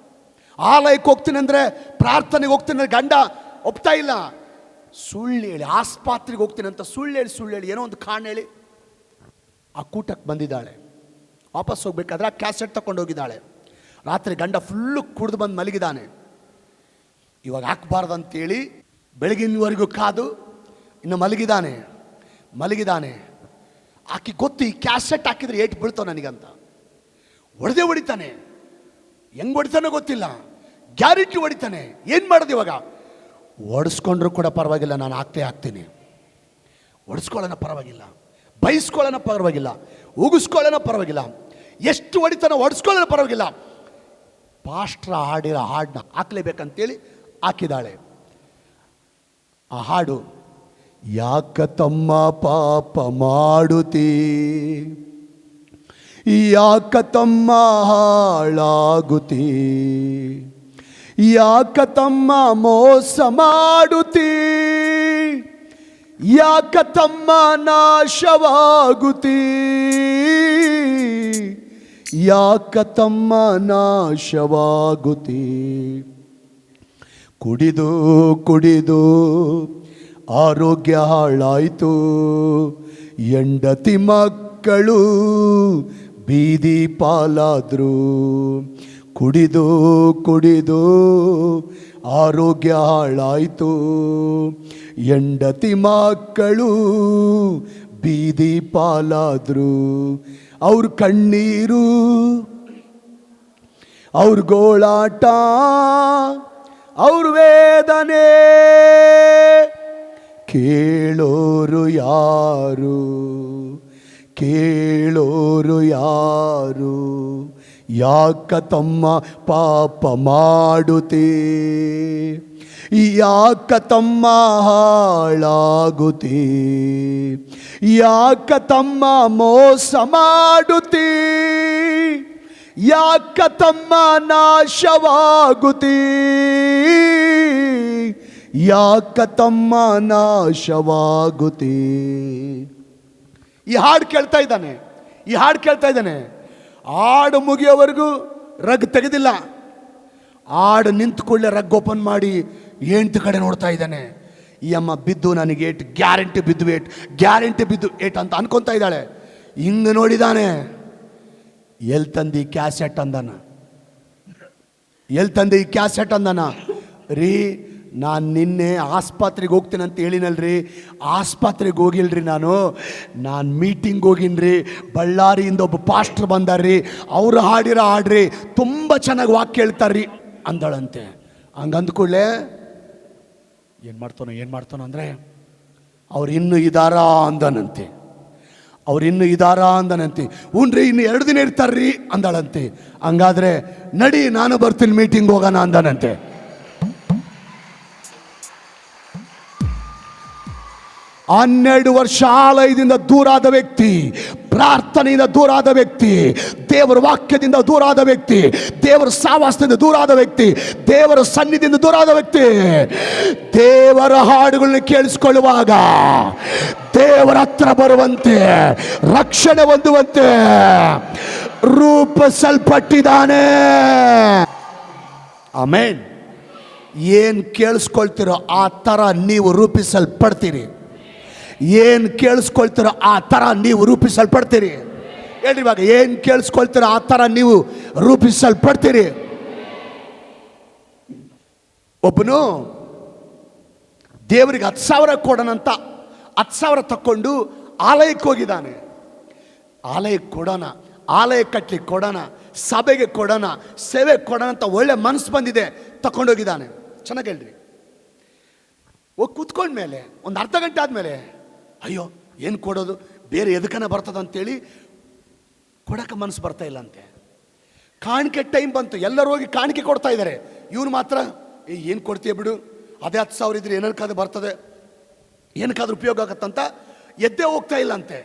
ಆಲಯಕ್ಕೆ ಹೋಗ್ತೀನಿ ಅಂದರೆ, ಪ್ರಾರ್ಥನೆಗೆ ಹೋಗ್ತೀನಿ ಅಂದರೆ ಗಂಡ ಒಪ್ತಾ ಇಲ್ಲ. ಸುಳ್ಳು ಹೇಳಿ, ಆಸ್ಪತ್ರೆಗೆ ಹೋಗ್ತೀನಿ ಅಂತ ಸುಳ್ಳು ಹೇಳಿ ಏನೋ ಒಂದು ಕಾರಣ ಹೇಳಿ ಆ ಕೂಟಕ್ಕೆ ಬಂದಿದ್ದಾಳೆ. ವಾಪಸ್ ಹೋಗ್ಬೇಕಾದ್ರೆ ಆ ಕ್ಯಾಸೆಟ್ ತಗೊಂಡು ಹೋಗಿದ್ದಾಳೆ. ರಾತ್ರಿ ಗಂಡ ಫುಲ್ಲು ಕುಡಿದು ಬಂದು ಮಲಗಿದ್ದಾನೆ. ಇವಾಗ ಹಾಕಬಾರ್ದಂತೇಳಿ ಬೆಳಗಿನವರೆಗೂ ಕಾದು ಇನ್ನು ಮಲಗಿದ್ದಾನೆ. ಆಕೆ ಗೊತ್ತು ಈ ಕ್ಯಾಸೆಟ್ ಹಾಕಿದ್ರೆ ಏಟು ಬೀಳ್ತಾವ ನನಗಂತ. ಹೊಡಿತಾನೆ. ಹೆಂಗೆ ಹೊಡಿತಾನೋ ಗೊತ್ತಿಲ್ಲ, ಗ್ಯಾರಂಟಿ ಹೊಡಿತಾನೆ. ಏನು ಮಾಡೋದು ಇವಾಗ? ಹೊಡೆಸ್ಕೊಂಡ್ರು ಕೂಡ ಪರವಾಗಿಲ್ಲ, ನಾನು ಹಾಕ್ತೀನಿ. ಹೊಡೆಸ್ಕೊಳ್ಳೋಣ ಪರವಾಗಿಲ್ಲ, ಬೈಸ್ಕೊಳ್ಳೋಣ ಪರವಾಗಿಲ್ಲ, ಉಗಿಸ್ಕೊಳ್ಳೋಣ ಪರವಾಗಿಲ್ಲ, ಎಷ್ಟು ಹೊಡಿತಾನೋ ಹೊಡೆಸ್ಕೊಳ್ಳೋಣ ಪರವಾಗಿಲ್ಲ, ಪಾಸ್ಟ್ರ ಹಾಡಿರೋ ಹಾಡನ್ನ ಹಾಕ್ಲೇಬೇಕಂತೇಳಿ ಹಾಕಿದ್ದಾಳೆ. ಆ ಹಾಡು ಯಾಕ ತಮ್ಮ ಪಾಪ ಮಾಡುತ್ತೀ, ಯಾಕ ತಮ್ಮ ಹಾಳಾಗುತ್ತೀ, ಯಾಕ ತಮ್ಮ ಮೋಸ ಮಾಡುತ್ತೀ, ಯಾಕ ತಮ್ಮ ನಾಶವಾಗುತ್ತೀ, ಯಾಕ ತಮ್ಮ ನಾಶವಾಗುತ್ತೀ. ಕುಡಿದು ಕುಡಿದು ಆರೋಗ್ಯ ಹಾಳಾಯಿತು, ಹೆಂಡತಿ ಮಕ್ಕಳು ಬೀದಿ ಪಾಲಾದ್ರು. ಕುಡಿದು ಕುಡಿದು ಆರೋಗ್ಯ ಹಾಳಾಯಿತು, ಹೆಂಡತಿ ಮಕ್ಕಳು ಬೀದಿ ಪಾಲಾದ್ರು. ಅವ್ರ ಕಣ್ಣೀರು, ಅವ್ರ ಗೋಳಾಟ, ಅವ್ರ ವೇದನೆ ಕೇಳೋರು ಯಾರು, ಕೇಳೋರು ಯಾರು. ಯಾಕ ತಮ್ಮ ಪಾಪ ಮಾಡುತ್ತೀ, ಯಾಕ ತಮ್ಮ ಹಾಳಾಗುತ್ತೀ, ಯಾಕ ತಮ್ಮ ಮೋಸ ಮಾಡುತ್ತೀ, ಯಾಕ ತಮ್ಮ ನಾಶವಾಗುತ್ತೀ, ಯಾಕ ತಮ್ಮ ನಾಶವಾಗುತ್ತೀ. ಈ ಹಾಡು ಕೇಳ್ತಾ ಇದ್ದಾನೆ, ಈ ಹಾಡು ಕೇಳ್ತಾ ಇದ್ದಾನೆ. ಹಾಡು ಮುಗಿಯೋವರೆಗೂ ರಗ್ ತೆಗೆದಿಲ್ಲ. ಹಾಡು ನಿಂತ್ಕೊಳ್ಳೆ ರಗ್ ಓಪನ್ ಮಾಡಿ ಹೆಂಡ್ತಿ ಕಡೆ ನೋಡ್ತಾ ಇದ್ದಾನೆ. ಈ ಅಮ್ಮ ಬಿದ್ದು ನನಗೆ ಏಟ್, ಗ್ಯಾರಂಟಿ ಬಿದ್ದು ಏಟ್, ಗ್ಯಾರಂಟಿ ಬಿದ್ದು ಏಟ್ ಅಂತ ಅನ್ಕೊತಾ ಇದ್ದಾಳೆ. ಹಿಂಗೆ ನೋಡಿದಾನೆ. ಎಲ್ಲಿ ತಂದು ಈ ಕ್ಯಾಸೆಟ್ ಅಂದಾನ, ಎಲ್ಲಿ ತಂದು ಈ ಕ್ಯಾಸೆಟ್ ಅಂದಾನ. ರೀ ನಾನು ನಿನ್ನೆ ಆಸ್ಪತ್ರೆಗೆ ಹೋಗ್ತೀನಿ ಅಂತ ಹೇಳಿನಲ್ರಿ, ಆಸ್ಪತ್ರೆಗೆ ಹೋಗಿಲ್ರಿ, ನಾನು ಮೀಟಿಂಗ್ ಹೋಗಿನ್ರಿ. ಬಳ್ಳಾರಿಯಿಂದ ಒಬ್ಬ ಪಾಸ್ಟ್ರ್ ಬಂದಾರ್ರಿ, ಅವರು ಹಾಡಿರೋ ಹಾಡ್ರಿ, ತುಂಬ ಚೆನ್ನಾಗಿ ವಾಕ್ಯ ಹೇಳ್ತಾರ್ರಿ ಅಂದಳಂತೆ. ಹಂಗೆ ಅಂದ್ಕೊಳ್ಳೆ ಏನು ಮಾಡ್ತಾನೋ ಅಂದರೆ ಅವ್ರು ಇನ್ನೂ ಇದಾರ ಅಂದನಂತೆ, ಅವ್ರು ಇನ್ನೂ ಇದಾರ ಅಂದನಂತೆ. ಹ್ಞೂನ್ರಿ ಇನ್ನು 2 ದಿನ ಇರ್ತಾರ್ರಿ ಅಂದಳಂತೆ. ಹಂಗಾದ್ರೆ ನಡಿ ನಾನು ಬರ್ತೀನಿ ಮೀಟಿಂಗ್ ಹೋಗೋಣ ಅಂದನಂತೆ. ಹನ್ನೆರಡು ವರ್ಷ ಆಲಯದಿಂದ ದೂರಾದ ವ್ಯಕ್ತಿ, ಪ್ರಾರ್ಥನೆಯಿಂದ ದೂರಾದ ವ್ಯಕ್ತಿ, ದೇವರ ವಾಕ್ಯದಿಂದ ದೂರಾದ ವ್ಯಕ್ತಿ, ದೇವರ ಸಾವಾಸದಿಂದ ದೂರಾದ ವ್ಯಕ್ತಿ, ದೇವರ ಸನ್ನಿಧಿಯಿಂದ ದೂರಾದ ವ್ಯಕ್ತಿ ದೇವರ ಹಾಡುಗಳನ್ನ ಕೇಳಿಸಿಕೊಳ್ಳುವಾಗ ದೇವರ ಹತ್ರ ಬರುವಂತೆ, ರಕ್ಷಣೆ ಹೊಂದುವಂತೆ ರೂಪಿಸಲ್ಪಟ್ಟಿದ್ದಾನೆ. ಆಮೇನ್. ಏನು ಕೇಳಿಸ್ಕೊಳ್ತಿರೋ ಆ ಥರ ನೀವು ರೂಪಿಸಲ್ಪಡ್ತೀರಿ. ಏನು ಕೇಳಿಸ್ಕೊಳ್ತೀರೋ ಆ ಥರ ನೀವು ರೂಪಿಸಲ್ಪಡ್ತೀರಿ. ಹೇಳ್ರಿ ಇವಾಗ, ಏನು ಕೇಳಿಸ್ಕೊಳ್ತೀರೋ ಆ ಥರ ನೀವು ರೂಪಿಸಲ್ಪಡ್ತೀರಿ. ಒಬ್ಬನು ದೇವರಿಗೆ 10,000 ಕೊಡೋಣಂತ 10,000 ತಕ್ಕೊಂಡು ಆಲಯಕ್ಕೆ ಹೋಗಿದ್ದಾನೆ. ಆಲಯಕ್ಕೆ ಕೊಡೋಣ, ಆಲಯ ಕಟ್ಟಲಿಕ್ಕೆ ಕೊಡೋಣ, ಸಭೆಗೆ ಕೊಡೋಣ, ಸೇವೆ ಕೊಡೋಣ ಅಂತ ಒಳ್ಳೆ ಮನಸ್ಸು ಬಂದಿದೆ, ತಗೊಂಡೋಗಿದ್ದಾನೆ. ಚೆನ್ನಾಗಿ ಹೇಳ್ರಿ. ಹೋಗಿ ಕೂತ್ಕೊಂಡ್ಮೇಲೆ ಒಂದು ಅರ್ಧ ಗಂಟೆ ಆದಮೇಲೆ ಅಯ್ಯೋ ಏನು ಕೊಡೋದು, ಬೇರೆ ಎದಕ್ಕನ ಬರ್ತದೆ ಅಂತೇಳಿ ಕೊಡೋಕೆ ಮನಸ್ಸು ಬರ್ತಾ ಇಲ್ಲ ಅಂತೆ. ಕಾಣಿಕೆ ಟೈಮ್ ಬಂತು, ಎಲ್ಲರೂ ಹೋಗಿ ಕಾಣಿಕೆ ಕೊಡ್ತಾ ಇದ್ದಾರೆ. ಇವನು ಮಾತ್ರ ಏನು ಕೊಡ್ತೀಯ ಬಿಡು, ಅದೇ 10,000 ಇದ್ರೆ ಏನಕ್ಕಾದ್ರೂ ಬರ್ತದೆ, ಏನಕ್ಕಾದ್ರೂ ಉಪಯೋಗ ಆಗತ್ತಂತ ಎದ್ದೇ ಹೋಗ್ತಾ ಇಲ್ಲ ಅಂತೆ.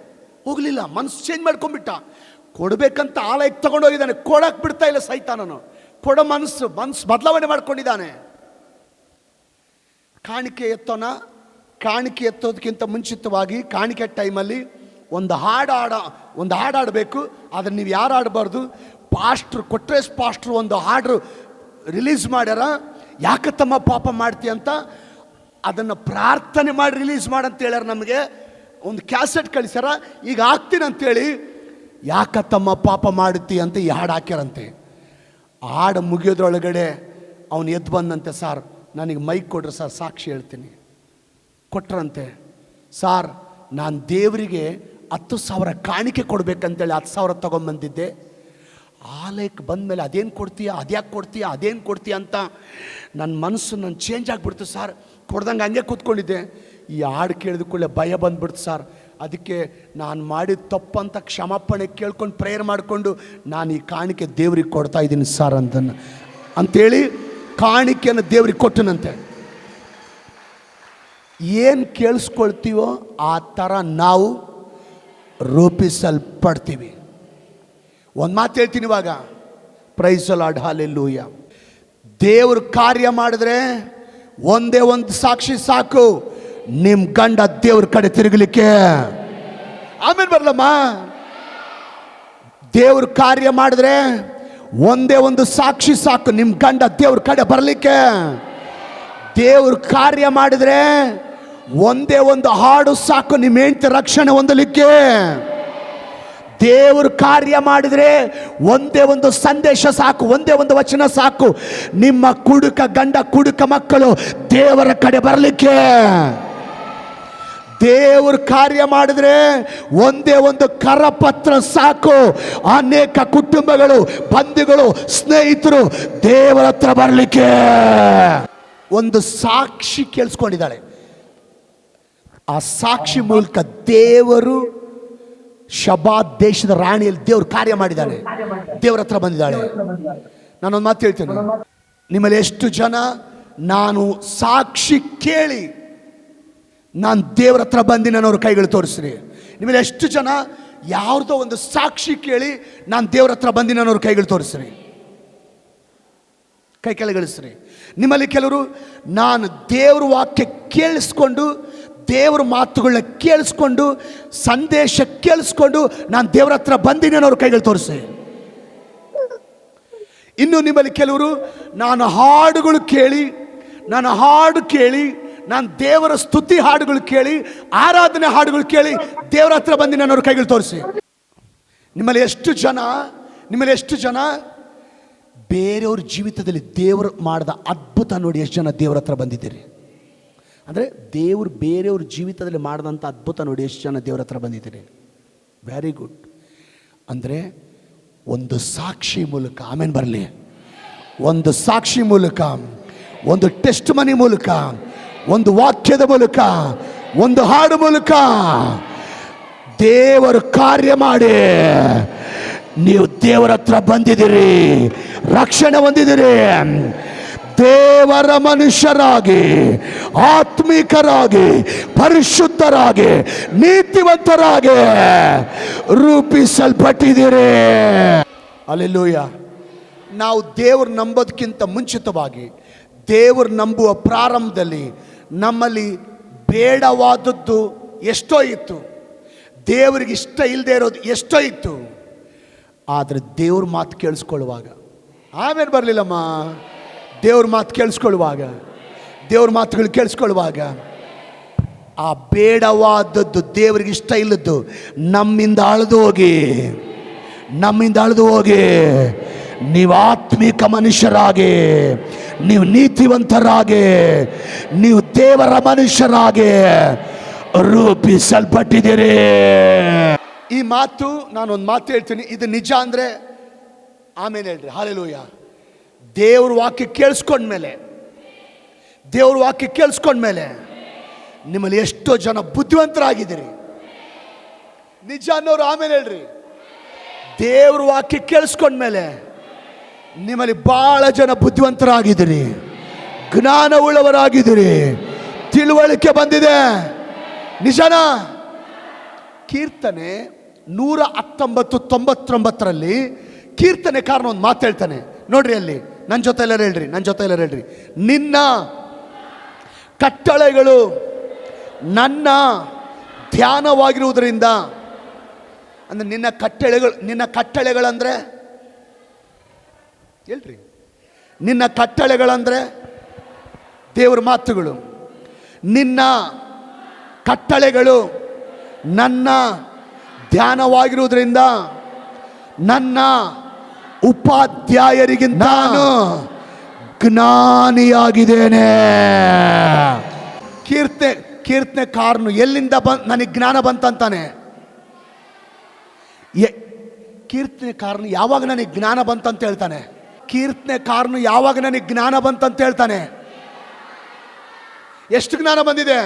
ಹೋಗಲಿಲ್ಲ, ಮನಸ್ಸು ಚೇಂಜ್ ಮಾಡ್ಕೊಂಡ್ಬಿಟ್ಟ. ಕೊಡಬೇಕಂತ ಆಲಯಕ್ಕೆ ತಗೊಂಡೋಗಿದ್ದಾನೆ, ಕೊಡಕ್ಕೆ ಬಿಡ್ತಾ ಇಲ್ಲ ಸೈತಾನನು. ಕೊಡೋ ಮನಸ್ಸು ಬದಲಾವಣೆ ಮಾಡ್ಕೊಂಡಿದ್ದಾನೆ. ಕಾಣಿಕೆ ಎತ್ತೋಣ, ಕಾಣಿಕೆ ಎತ್ತೋದಕ್ಕಿಂತ ಮುಂಚಿತವಾಗಿ ಕಾಣಿಕೆ ಟೈಮಲ್ಲಿ ಒಂದು ಹಾಡು ಆಡಬೇಕು. ಅದನ್ನು ನೀವು ಯಾರು ಆಡಬಾರ್ದು, ಕೊಟ್ರೇಶ್ ಪಾಸ್ಟ್ರು ಒಂದು ಹಾಡು ರಿಲೀಸ್ ಮಾಡ್ಯಾರ. ಯಾಕೆ ತಮ್ಮ ಪಾಪ ಮಾಡ್ತೀಯ ಅಂತ ಅದನ್ನು ಪ್ರಾರ್ಥನೆ ಮಾಡಿ ರಿಲೀಸ್ ಮಾಡಂತ ಹೇಳ್ಯಾರ. ನಮಗೆ ಒಂದು ಕ್ಯಾಸೆಟ್ ಕಳಿಸ್ಯಾರ, ಈಗ ಹಾಕ್ತೀನಿ ಅಂತೇಳಿ ಯಾಕೆ ತಮ್ಮ ಪಾಪ ಮಾಡುತ್ತಿ ಅಂತ ಈ ಹಾಡು ಹಾಕ್ಯಾರಂತೆ. ಹಾಡು ಮುಗಿಯೋದ್ರೊಳಗಡೆ ಅವನು ಎದ್ದು ಬಂದಂತೆ, ಸಾರ್ ನನಗೆ ಮೈಕ್ ಕೊಡ್ರಿ ಸರ್, ಸಾಕ್ಷಿ ಹೇಳ್ತೀನಿ. ಕೊಟ್ರಂತೆ. ಸಾರ್ ನಾನು ದೇವರಿಗೆ 10,000 ಕಾಣಿಕೆ ಕೊಡಬೇಕಂತೇಳಿ 10,000 ತೊಗೊಂಬಂದಿದ್ದೆ. ಆಲಯಕ್ಕೆ ಬಂದಮೇಲೆ ಅದೇನು ಕೊಡ್ತೀಯ ಅಂತ ನನ್ನ ಮನಸ್ಸು ಚೇಂಜ್ ಆಗಿಬಿಡ್ತು ಸರ್. ಕೊಡ್ದಂಗೆ ಹಂಗೆ ಕೂತ್ಕೊಂಡಿದ್ದೆ. ಈ ಹಾಡು ಕೇಳಿದ ಕೂಡಲೇ ಭಯ ಬಂದ್ಬಿಡ್ತು ಸರ್. ಅದಕ್ಕೆ ನಾನು ಮಾಡಿದ ತಪ್ಪಂತ ಕ್ಷಮಾಪಣೆ ಕೇಳ್ಕೊಂಡು ಪ್ರೇಯರ್ ಮಾಡಿಕೊಂಡು ನಾನು ಈ ಕಾಣಿಕೆ ದೇವ್ರಿಗೆ ಕೊಡ್ತಾ ಇದ್ದೀನಿ ಸರ್ ಅಂತೇಳಿ ಕಾಣಿಕೆಯನ್ನು ದೇವ್ರಿಗೆ ಕೊಟ್ಟನಂತೆ. ಏನು ಕೇಳಿಸ್ಕೊಳ್ತೀವೋ ಆ ಥರ ನಾವು ರೂಪಿಸಲ್ಪಡ್ತೀವಿ. ಒಂದು ಮಾತು ಹೇಳ್ತೀನಿ ಇವಾಗ, ಪ್ರೈಸ್ ದಿ ಲಾರ್ಡ್, ಹಲ್ಲೆಲೂಯ. ದೇವರು ಕಾರ್ಯ ಮಾಡಿದ್ರೆ ಒಂದೇ ಒಂದು ಸಾಕ್ಷಿ ಸಾಕು, ನಿಮ್ಮ ಗಂಡ ದೇವ್ರ ಕಡೆ ತಿರುಗಲಿಕ್ಕೆ. ಆಮೇಲೆ ಬರಲಮ್ಮ. ದೇವ್ರ ಕಾರ್ಯ ಮಾಡಿದ್ರೆ ಒಂದೇ ಒಂದು ಸಾಕ್ಷಿ ಸಾಕು, ನಿಮ್ಮ ಗಂಡ ದೇವ್ರ ಕಡೆ ಬರಲಿಕ್ಕೆ. ದೇವ್ರ ಕಾರ್ಯ ಮಾಡಿದ್ರೆ ಒಂದೇ ಒಂದು ಹಾಡು ಸಾಕು, ನಿಮ್ಮ ಹೆಂಡತಿ ರಕ್ಷಣೆ ಹೊಂದಲಿಕ್ಕೆ. ದೇವರು ಕಾರ್ಯ ಮಾಡಿದರೆ ಒಂದೇ ಒಂದು ಸಂದೇಶ ಸಾಕು, ಒಂದೇ ಒಂದು ವಚನ ಸಾಕು, ನಿಮ್ಮ ಕುಡುಕ ಗಂಡ ಕುಡುಕ ಮಕ್ಕಳು ದೇವರ ಕಡೆ ಬರಲಿಕ್ಕೆ. ದೇವರು ಕಾರ್ಯ ಮಾಡಿದ್ರೆ ಒಂದೇ ಒಂದು ಕರಪತ್ರ ಸಾಕು, ಅನೇಕ ಕುಟುಂಬಗಳು, ಬಂಧುಗಳು, ಸ್ನೇಹಿತರು ದೇವರ ಹತ್ರ ಬರಲಿಕ್ಕೆ. ಒಂದು ಸಾಕ್ಷಿ ಕೇಳಿಸ್ಕೊಂಡಿದ್ದಾಳೆ, ಆ ಸಾಕ್ಷಿ ಮೂಲಕ ದೇವರು ಶಬಾ ದೇಶದ ರಾಣಿಯಲ್ಲಿ ದೇವರು ಕಾರ್ಯ ಮಾಡಿದ್ದಾಳೆ, ದೇವರ ಹತ್ರ ಬಂದಿದ್ದಾಳೆ. ನಾನೊಂದು ಮಾತು ಹೇಳ್ತೇನೆ, ನಿಮ್ಮಲ್ಲಿ ಎಷ್ಟು ಜನ ನಾನು ಸಾಕ್ಷಿ ಕೇಳಿ ನಾನು ದೇವರ ಹತ್ರ ಬಂದಿನಿ ಅನ್ನೋರು ಕೈಗಳು ತೋರಿಸ್ರಿ. ನಿಮ್ಮಲ್ಲಿ ಎಷ್ಟು ಜನ ಯಾವುದೋ ಒಂದು ಸಾಕ್ಷಿ ಕೇಳಿ ನಾನು ದೇವರ ಹತ್ರ ಬಂದಿನಿ ಅನ್ನೋರು ಕೈಗಳು ತೋರಿಸ್ರಿ, ಕೈ ಕೆಳಗಿಳಿಸ್ರಿ. ನಿಮ್ಮಲ್ಲಿ ಕೆಲವರು ನಾನು ದೇವ್ರ ವಾಕ್ಯ ಕೇಳಿಸ್ಕೊಂಡು, ದೇವ್ರ ಮಾತುಗಳನ್ನ ಕೇಳಿಸ್ಕೊಂಡು, ಸಂದೇಶ ಕೇಳಿಸ್ಕೊಂಡು ನಾನು ದೇವರ ಹತ್ರ ಬಂದಿನಿ ಅನ್ನೋರು ಕೈಗಳು ತೋರಿಸಿ. ಇನ್ನು ನಿಮ್ಮಲ್ಲಿ ಕೆಲವರು ನಾನು ಹಾಡುಗಳು ಕೇಳಿ, ನಾನು ಹಾಡು ಕೇಳಿ, ನಾನು ದೇವರ ಸ್ತುತಿ ಹಾಡುಗಳು ಕೇಳಿ, ಆರಾಧನೆ ಹಾಡುಗಳು ಕೇಳಿ ದೇವರ ಹತ್ರ ಬಂದಿನಿ ಅನ್ನೋರು ಕೈಗಳು ತೋರಿಸಿ. ನಿಮ್ಮಲ್ಲಿ ಎಷ್ಟು ಜನ ಬೇರೆಯವ್ರ ಜೀವಿತದಲ್ಲಿ ದೇವರು ಮಾಡಿದ ಅದ್ಭುತ ನೋಡಿ ಎಷ್ಟು ಜನ ದೇವರ ಹತ್ರ ಬಂದಿದ್ದೀರಿ? ಅಂದರೆ ದೇವರು ಬೇರೆಯವ್ರ ಜೀವಿತದಲ್ಲಿ ಮಾಡಿದಂಥ ಅದ್ಭುತ ನೋಡಿ ಎಷ್ಟು ಜನ ದೇವರ ಹತ್ರ ಬಂದಿದ್ದೀರಿ? Very good. ಅಂದರೆ ಒಂದು ಸಾಕ್ಷಿ ಮೂಲಕ, ಆಮೇಲೆ ಬರಲಿ, ಒಂದು ಸಾಕ್ಷಿ ಮೂಲಕ, ಒಂದು ಟೆಸ್ಟ್ ಮನಿ ಮೂಲಕ, ಒಂದು ವಾಕ್ಯದ ಮೂಲಕ, ಒಂದು ಹಾಡು ಮೂಲಕ ದೇವರು ಕಾರ್ಯ ಮಾಡಿ ನೀವು ದೇವರ ಹತ್ರ ಬಂದಿದ್ದೀರಿ, ರಕ್ಷಣೆ ಹೊಂದಿದ್ದೀರಿ. ದೇವರ ಮನುಷ್ಯರಾಗಿ, ಆತ್ಮಿಕರಾಗಿ, ಪರಿಶುದ್ಧರಾಗಿ, ನೀತಿವಂತರಾಗಿ ರೂಪಿಸಲ್ಪಟ್ಟಿದ್ದೀರಿ. ಹಲ್ಲೆಲೂಯ. ನಾವು ದೇವರು ನಂಬೋದಕ್ಕಿಂತ ಮುಂಚಿತವಾಗಿ, ದೇವರು ನಂಬುವ ಪ್ರಾರಂಭದಲ್ಲಿ ನಮ್ಮಲ್ಲಿ ಬೇಡವಾದದ್ದು ಎಷ್ಟೋ ಇತ್ತು, ದೇವರಿಗೆ ಇಷ್ಟ ಇಲ್ಲದೆ ಇರೋದು ಎಷ್ಟೋ ಇತ್ತು. ಆದರೆ ದೇವ್ರ ಮಾತು ಕೇಳಿಸ್ಕೊಳ್ಳುವಾಗ, ಆಮೇಲೆ ಬರಲಿಲ್ಲಮ್ಮ, ದೇವ್ರ ಮಾತು ಕೇಳಿಸ್ಕೊಳ್ಳುವಾಗ, ದೇವ್ರ ಮಾತುಗಳು ಕೇಳಿಸ್ಕೊಳ್ಳುವಾಗ ಆ ಬೇಡವಾದದ್ದು, ದೇವರಿಗೆ ಇಷ್ಟ ಇಲ್ಲದ್ದು ನಮ್ಮಿಂದ ಅಳೆದು ಹೋಗಿ ನೀವು ಆತ್ಮಿಕ ಮನುಷ್ಯರಾಗಿ, ನೀವು ನೀತಿವಂತರಾಗಿ, ನೀವು ದೇವರ ಮನುಷ್ಯರಾಗಿ ರೂಪಿಸಲ್ಪಟ್ಟಿದ್ದೀರಿ. ಈ ಮಾತು, ನಾನೊಂದು ಮಾತು ಹೇಳ್ತೀನಿ, ಇದು ನಿಜ ಅಂದರೆ ಆಮೇಲೆ ಹೇಳ್ರಿ ಹಲ್ಲೆಲೂಯ. ದೇವ್ರ ವಾಕ್ಯ ಕೇಳಿಸ್ಕೊಂಡ್ಮೇಲೆ ನಿಮ್ಮಲ್ಲಿ ಎಷ್ಟೋ ಜನ ಬುದ್ಧಿವಂತರಾಗಿದ್ದೀರಿ? ನಿಜ ಅನ್ನೋರು ಆಮೇಲೆ ಹೇಳ್ರಿ. ದೇವ್ರ ವಾಕ್ಯ ಕೇಳಿಸ್ಕೊಂಡ್ಮೇಲೆ ನಿಮ್ಮಲ್ಲಿ ಭಾಳ ಜನ ಬುದ್ಧಿವಂತರಾಗಿದ್ದೀರಿ, ಜ್ಞಾನವುಳ್ಳವರಾಗಿದ್ದೀರಿ, ತಿಳುವಳಿಕೆ ಬಂದಿದೆ. ನಿಜನಾ? ಕೀರ್ತನೆ 119:99 ಕೀರ್ತನೆಕಾರನ ಒಂದು ಮಾತು ಹೇಳ್ತಾನೆ ನೋಡ್ರಿ, ಅಲ್ಲಿ ನನ್ನ ಜೊತೆ ಎಲ್ಲರೂ ಹೇಳ್ರಿ, ನಿನ್ನ ಕಟ್ಟಳೆಗಳು ನನ್ನ ಧ್ಯಾನವಾಗಿರುವುದರಿಂದ. ಅಂದ್ರೆ ನಿನ್ನ ಕಟ್ಟಳೆಗಳಂದ್ರೆ ಹೇಳ್ರಿ, ನಿನ್ನ ಕಟ್ಟಳೆಗಳಂದ್ರೆ ದೇವ್ರ ಮಾತುಗಳು. ನಿನ್ನ ಕಟ್ಟಳೆಗಳು ನನ್ನ ಧ್ಯಾನವಾಗಿರುವುದರಿಂದ ನನ್ನ ಉಪಾಧ್ಯಾಯರಿಗಿಂತ ನಾನು ಜ್ಞಾನಿಯಾಗಿದ್ದೇನೆ. ಕೀರ್ತನೆಕಾರನು ಎಲ್ಲಿಂದ ನನಗೆ ಜ್ಞಾನ ಬಂತಂತಾನೆ? ಕೀರ್ತನೆಕಾರನು ಯಾವಾಗ ನನಗೆ ಜ್ಞಾನ ಬಂತಂತ ಹೇಳ್ತಾನೆ? ಕೀರ್ತನೆಕಾರನು ಯಾವಾಗ ನನಗೆ ಜ್ಞಾನ ಬಂತಂತ ಹೇಳ್ತಾನೆ? ಎಷ್ಟು ಜ್ಞಾನ ಬಂದಿದೆ?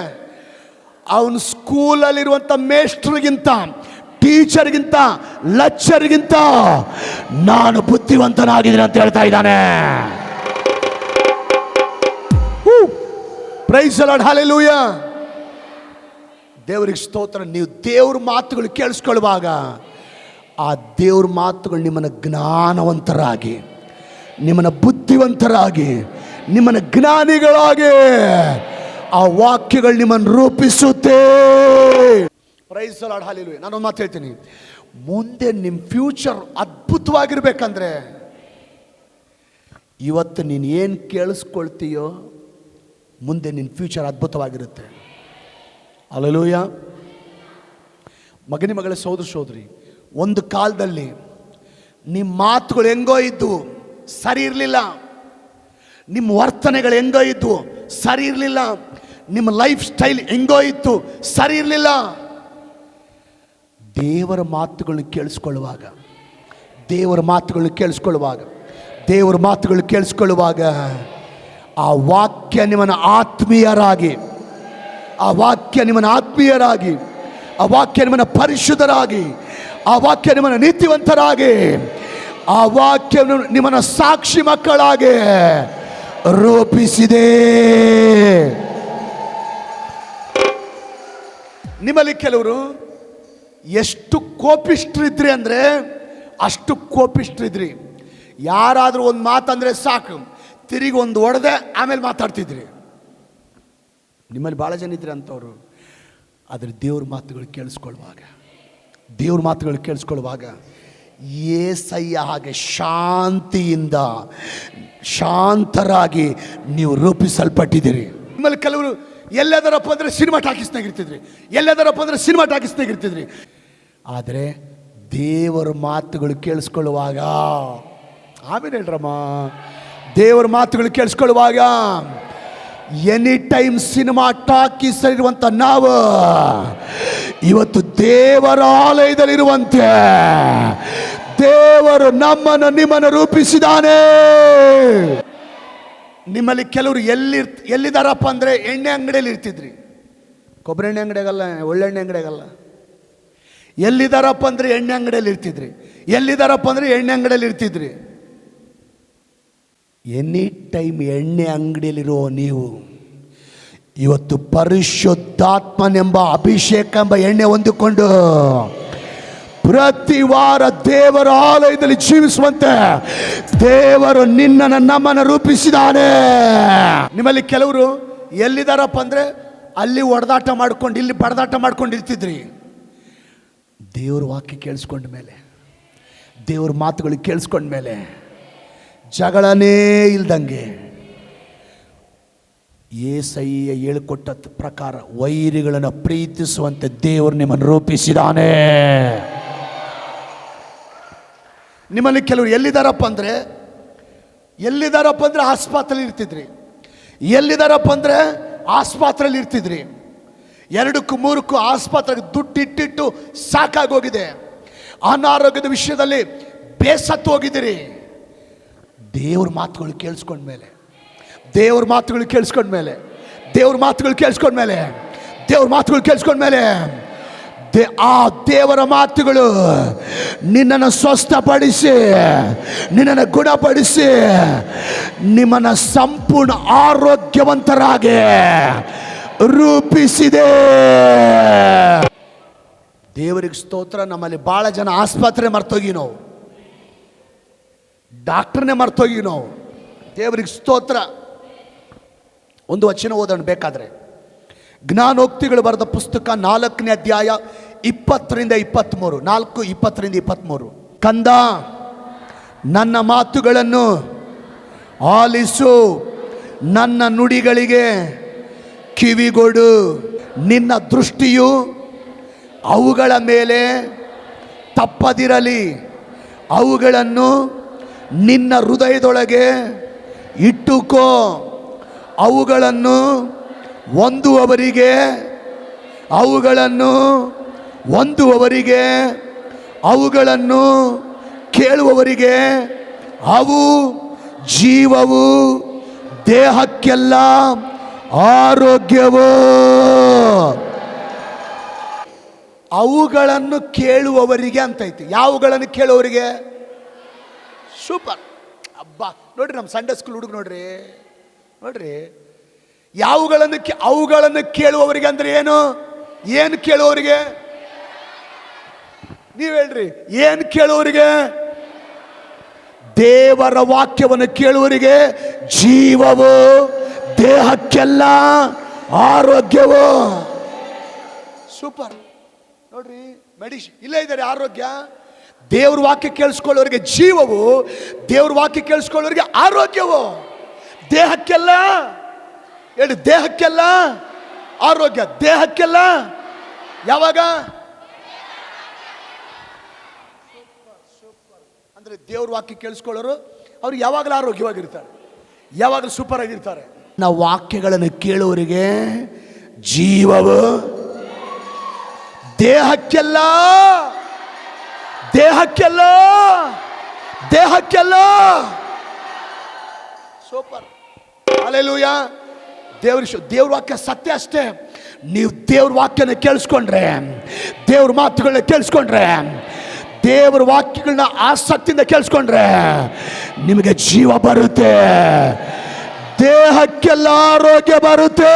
ಅವನು ಸ್ಕೂಲಲ್ಲಿರುವಂಥ ಮೇಸ್ಟ್ರಿಗಿಂತ, ಟೀಚರ್ಗಿಂತ, ಲೆಕ್ಚರ್ಗಿಂತ ನಾನು ಬುದ್ಧಿವಂತನಾಗಿದ್ದೀನಿ ಅಂತ ಹೇಳ್ತಾ ಇದ್ದಾನೆ. Praise the Lord, hallelujah. ದೇವರಿಗೆ ಸ್ತೋತ್ರ. ನೀವು ದೇವ್ರ ಮಾತುಗಳು ಕೇಳಿಸ್ಕೊಳ್ಳುವಾಗ ಆ ದೇವ್ರ ಮಾತುಗಳು ನಿಮ್ಮನ್ನು ಜ್ಞಾನವಂತರಾಗಿ, ನಿಮ್ಮನ್ನು ಬುದ್ಧಿವಂತರಾಗಿ, ನಿಮ್ಮನ್ನು ಜ್ಞಾನಿಗಳಾಗಿ ಆ ವಾಕ್ಯಗಳು ನಿಮ್ಮನ್ನು ರೂಪಿಸುತ್ತೆ. Praise the Lord, hallelujah. ನಾನೊಂದು ಮಾತು ಹೇಳ್ತೀನಿ, ಮುಂದೆ ನಿಮ್ಮ ಫ್ಯೂಚರ್ ಅದ್ಭುತವಾಗಿರ್ಬೇಕಂದ್ರೆ ಇವತ್ತು ನೀನು ಏನು ಕೇಳಿಸ್ಕೊಳ್ತೀಯೋ ಮುಂದೆ ನಿನ್ನ ಫ್ಯೂಚರ್ ಅದ್ಭುತವಾಗಿರುತ್ತೆ. ಹಲ್ಲೆಲೂಯಾ. ಮಗನಿ ಮಗಳ ಸೋದರಿ, ಒಂದು ಕಾಲದಲ್ಲಿ ನಿಮ್ಮ ಮಾತುಗಳು ಹೆಂಗೋ ಇದ್ದು ಸರಿ ಇರಲಿಲ್ಲ, ನಿಮ್ಮ ವರ್ತನೆಗಳು ಹೆಂಗೋ ಇದ್ದು ಸರಿ ಇರಲಿಲ್ಲ, ನಿಮ್ಮ ಲೈಫ್ ಸ್ಟೈಲ್ ಹೆಂಗೋ ಇತ್ತು ಸರಿ ಇರಲಿಲ್ಲ. ದೇವರ ಮಾತುಗಳನ್ನ ಕೇಳಿಸ್ಕೊಳ್ಳುವಾಗ, ದೇವರ ಮಾತುಗಳನ್ನ ಕೇಳಿಸ್ಕೊಳ್ಳುವಾಗ, ದೇವರ ಮಾತುಗಳು ಕೇಳಿಸ್ಕೊಳ್ಳುವಾಗ ಆ ವಾಕ್ಯ ನಿಮ್ಮನ್ನು ಆತ್ಮೀಯರಾಗಿ, ಆ ವಾಕ್ಯ ನಿಮ್ಮನ್ನು ಆತ್ಮೀಯರಾಗಿ, ಆ ವಾಕ್ಯ ನಿಮ್ಮನ್ನು ಪರಿಶುದ್ಧರಾಗಿ, ಆ ವಾಕ್ಯ ನಿಮ್ಮನ್ನು ನೀತಿವಂತರಾಗಿ, ಆ ವಾಕ್ಯ ನಿಮ್ಮನ್ನು ಸಾಕ್ಷಿ ಮಕ್ಕಳಾಗಿ ರೂಪಿಸಿದೆ. ನಿಮ್ಮಲ್ಲಿ ಕೆಲವರು ಎಷ್ಟು ಕೋಪಿಷ್ಟ್ರಿದ್ರಿ ಅಂದರೆ ಅಷ್ಟು ಕೋಪಿಷ್ಟ್ರಿದ್ರಿ. ಯಾರಾದರೂ ಒಂದು ಮಾತಂದರೆ ಸಾಕು ತಿರುಗಿ ಒಂದು ಹೊಡೆದೆ ಆಮೇಲೆ ಮಾತಾಡ್ತಿದ್ರಿ. ನಿಮ್ಮಲ್ಲಿ ಭಾಳ ಜನ ಇದ್ರಿ ಅಂಥವ್ರು. ಆದರೆ ದೇವ್ರ ಮಾತುಗಳು ಕೇಳಿಸ್ಕೊಳ್ಳುವಾಗ, ದೇವ್ರ ಮಾತುಗಳು ಕೇಳಿಸ್ಕೊಳ್ಳುವಾಗ ಏಸಯ್ಯ ಹಾಗೆ ಶಾಂತಿಯಿಂದ ಶಾಂತರಾಗಿ ನೀವು ರೂಪಿಸಲ್ಪಟ್ಟಿದ್ದೀರಿ. ನಿಮ್ಮಲ್ಲಿ ಕೆಲವರು ಎಲ್ಲದರಪ್ಪ ಅಂದರೆ ಸಿನಿಮಾ ಟಾಕೀಸ್ನಾಗ ಇರ್ತಿದ್ರಿ, ಎಲ್ಲದರಪ್ಪ ಅಂದರೆ ಸಿನಿಮಾ ಟಾಕೀಸ್ನಾಗ ಇರ್ತಿದ್ರಿ. ಆದರೆ ದೇವರ ಮಾತುಗಳು ಕೇಳಿಸ್ಕೊಳ್ಳುವಾಗ, ಆಮೇಲೆ ಹೇಳ್ರಮ್ಮ, ದೇವರ ಮಾತುಗಳು ಕೇಳಿಸ್ಕೊಳ್ಳುವಾಗ ಎನಿ ಟೈಮ್ ಸಿನಿಮಾ ಟಾಕೀಸ್ ಇರುವಂಥ ನಾವು ಇವತ್ತು ದೇವರ ಆಲಯದಲ್ಲಿರುವಂತೆ ದೇವರು ನಮ್ಮನ್ನು ನಿಮ್ಮನ್ನು ರೂಪಿಸಿದಾನೆ. ನಿಮ್ಮಲ್ಲಿ ಕೆಲವರು ಎಲ್ಲಿದ್ದಾರಪ್ಪ ಅಂದರೆ ಎಣ್ಣೆ ಅಂಗಡಿಯಲ್ಲಿ ಇರ್ತಿದ್ರಿ, ಕೊಬ್ಬರಿ ಎಣ್ಣೆ ಅಂಗಡಿಯಾಗಲ್ಲ, ಒಳ್ಳೆಣ್ಣೆ ಅಂಗಡಿಯಾಗಲ್ಲ. ಎಲ್ಲಿದ್ದಾರಪ್ಪ ಅಂದರೆ ಎಣ್ಣೆ ಅಂಗಡಿಯಲ್ಲಿ ಇರ್ತಿದ್ರಿ, ಎಲ್ಲಿದ್ದಾರಪ್ಪ ಅಂದರೆ ಎಣ್ಣೆ ಅಂಗಡಿಯಲ್ಲಿ ಇರ್ತಿದ್ರಿ. ಎನಿ ಟೈಮ್ ಎಣ್ಣೆ ಅಂಗಡಿಯಲ್ಲಿರೋ ನೀವು ಇವತ್ತು ಪರಿಶುದ್ಧಾತ್ಮನೆಂಬ ಅಭಿಷೇಕ ಎಂಬ ಎಣ್ಣೆ ಹೊಂದಿಕೊಂಡು ಪ್ರತಿ ವಾರ ದೇವರ ಆಲಯದಲ್ಲಿ ಜೀವಿಸುವಂತೆ ದೇವರು ನಿನ್ನನ್ನು ನಮ್ಮನ್ನು ರೂಪಿಸಿದಾನೆ. ನಿಮ್ಮಲ್ಲಿ ಕೆಲವರು ಎಲ್ಲಿದ್ದಾರಪ್ಪ ಅಂದರೆ ಅಲ್ಲಿ ಹೊಡೆದಾಟ ಮಾಡ್ಕೊಂಡು, ಇಲ್ಲಿ ಬಡದಾಟ ಮಾಡ್ಕೊಂಡು ಇರ್ತಿದ್ರಿ. ದೇವ್ರ ವಾಕ್ಯ ಕೇಳಿಸ್ಕೊಂಡ ಮೇಲೆ, ದೇವ್ರ ಮಾತುಗಳು ಕೇಳಿಸ್ಕೊಂಡ ಮೇಲೆ ಜಗಳನೇ ಇಲ್ದಂಗೆ ಏಸಯ್ಯ ಹೇಳಿಕೊಟ್ಟ ಪ್ರಕಾರ ವೈರಿಗಳನ್ನು ಪ್ರೀತಿಸುವಂತೆ ದೇವರು ನಿಮ್ಮನ್ನು ರೂಪಿಸಿದಾನೆ. ನಿಮ್ಮಲ್ಲಿ ಕೆಲವರು ಎಲ್ಲಿದ್ದಾರಪ್ಪ ಅಂದರೆ ಆಸ್ಪತ್ರೆಯಲ್ಲಿ ಇರ್ತಿದ್ರಿ, ಎಲ್ಲಿದ್ದಾರಪ್ಪ ಅಂದರೆ ಆಸ್ಪತ್ರೆಯಲ್ಲಿ ಇರ್ತಿದ್ರಿ. 2ಕ್ಕೂ 3ಕ್ಕೂ ಆಸ್ಪತ್ರೆಗೆ ದುಡ್ಡಿಟ್ಟಿಟ್ಟು ಸಾಕಾಗೋಗಿದೆ. ಅನಾರೋಗ್ಯದ ವಿಷಯದಲ್ಲಿ ಬೇಸತ್ತು ಹೋಗಿದ್ದೀರಿ. ದೇವ್ರ ಮಾತುಗಳು ಕೇಳಿಸ್ಕೊಂಡ್ಮೇಲೆ, ದೇವ್ರ ಮಾತುಗಳು ಕೇಳಿಸ್ಕೊಂಡ್ಮೇಲೆ, ದೇವ್ರ ಮಾತುಗಳು ಕೇಳಿಸ್ಕೊಂಡ್ಮೇಲೆ, ದೇವ್ರ ಮಾತುಗಳು ಕೇಳಿಸ್ಕೊಂಡ್ಮೇಲೆ ಆ ದೇವರ ಮಾತುಗಳು ನಿನ್ನನ್ನು ಸ್ವಸ್ಥಪಡಿಸಿ, ನಿನ್ನನ್ನು ಗುಣಪಡಿಸಿ, ನಿಮ್ಮನ್ನು ಸಂಪೂರ್ಣ ಆರೋಗ್ಯವಂತರಾಗಿ ರೂಪಿಸಿದೆ. ದೇವರಿಗೆ ಸ್ತೋತ್ರ. ನಮ್ಮಲ್ಲಿ ಭಾಳ ಜನ ಆಸ್ಪತ್ರೆ ಮರ್ತೋಗಿ ನಾವು, ಡಾಕ್ಟ್ರನ್ನೇ ಮರ್ತೋಗಿ ನಾವು. ದೇವರಿಗೆ ಸ್ತೋತ್ರ. ಒಂದು ವಚನ ಓದೋಣ ಬೇಕಾದರೆ, ಜ್ಞಾನೋಕ್ತಿಗಳು ಬರೆದ ಪುಸ್ತಕ 4ನೇ ಅಧ್ಯಾಯ 20ರಿಂದ 23, 4:20ರಿಂದ 23. ಕಂದ, ನನ್ನ ಮಾತುಗಳನ್ನು ಆಲಿಸು, ನನ್ನ ನುಡಿಗಳಿಗೆ ಕಿವಿಗೊಡು. ನಿನ್ನ ದೃಷ್ಟಿಯು ಅವುಗಳ ಮೇಲೆ ತಪ್ಪದಿರಲಿ, ಅವುಗಳನ್ನು ನಿನ್ನ ಹೃದಯದೊಳಗೆ ಇಟ್ಟುಕೋ. ಅವುಗಳನ್ನು ಹೊಂದುವವರಿಗೆ, ಅವುಗಳನ್ನು ಕೇಳುವವರಿಗೆ ಅವು ಜೀವವು, ದೇಹಕ್ಕೆಲ್ಲ ಆರೋಗ್ಯವು. ಅವುಗಳನ್ನು ಕೇಳುವವರಿಗೆ ಅಂತೈತಿ. ಯಾವುಗಳನ್ನು ಕೇಳುವವರಿಗೆ? ಸೂಪರ್. ಅಬ್ಬಾ, ನೋಡ್ರಿ ನಮ್ಮ ಸಂಡೇ ಸ್ಕೂಲ್ ಹುಡುಗ ನೋಡ್ರಿ, ಅವುಗಳನ್ನು ಕೇಳುವವರಿಗೆ ಅಂದ್ರೆ ಏನು? ಏನು ಕೇಳೋರಿಗೆ? ನೀವು ಹೇಳ್ರಿ, ಏನು ಕೇಳೋರಿಗೆ? ದೇವರ ವಾಕ್ಯವನ್ನು ಕೇಳುವರಿಗೆ ಜೀವವು, ದೇಹಕ್ಕೆಲ್ಲ ಆರೋಗ್ಯವು. ಸೂಪರ್ ನೋಡ್ರಿ, ಇಲ್ಲೇ ಇದ್ದಾರೆ ಆರೋಗ್ಯ. ದೇವ್ರ ವಾಕ್ಯ ಕೇಳಿಸ್ಕೊಳ್ಳೋರಿಗೆ ಜೀವವು, ದೇವ್ರ ವಾಕ್ಯ ಕೇಳಿಸ್ಕೊಳ್ಳೋರಿಗೆ ಆರೋಗ್ಯವು. ದೇಹಕ್ಕೆಲ್ಲ ಹೇಳಿ, ದೇಹಕ್ಕೆಲ್ಲ ಆರೋಗ್ಯ. ದೇಹಕ್ಕೆಲ್ಲ ಯಾವಾಗ? ಅಂದ್ರೆ ದೇವ್ರ ವಾಕ್ಯ ಕೇಳಿಸ್ಕೊಳ್ಳೋರು ಅವ್ರು ಯಾವಾಗಲೂ ಆರೋಗ್ಯವಾಗಿರ್ತಾರೆ, ಯಾವಾಗಲೂ ಸೂಪರ್ ಆಗಿರ್ತಾರೆ. ನಾವು ವಾಕ್ಯಗಳನ್ನು ಕೇಳೋರಿಗೆ ಜೀವವು, ದೇಹಕ್ಕೆಲ್ಲ ದೇಹಕ್ಕೆಲ್ಲ ದೇಹಕ್ಕೆಲ್ಲ ಸೂಪರ್. ಹಲ್ಲೆಲೂಯಾ. ದೇವ್ರ ವಾಕ್ಯ ಸತ್ಯ ಅಷ್ಟೇ. ನೀವು ದೇವ್ರ ವಾಕ್ಯನ ಕೇಳಿಸ್ಕೊಂಡ್ರೆ, ದೇವ್ರ ಮಾತುಗಳನ್ನ ಕೇಳಿಸ್ಕೊಂಡ್ರೆ, ದೇವರ ವಾಕ್ಯಗಳನ್ನ ಆಸಕ್ತಿಯಿಂದ ಕೇಳಿಸ್ಕೊಂಡ್ರೆ ನಿಮಗೆ ಜೀವ ಬರುತ್ತೆ, ದೇಹಕ್ಕೆಲ್ಲ ಆರೋಗ್ಯ ಬರುತ್ತೆ.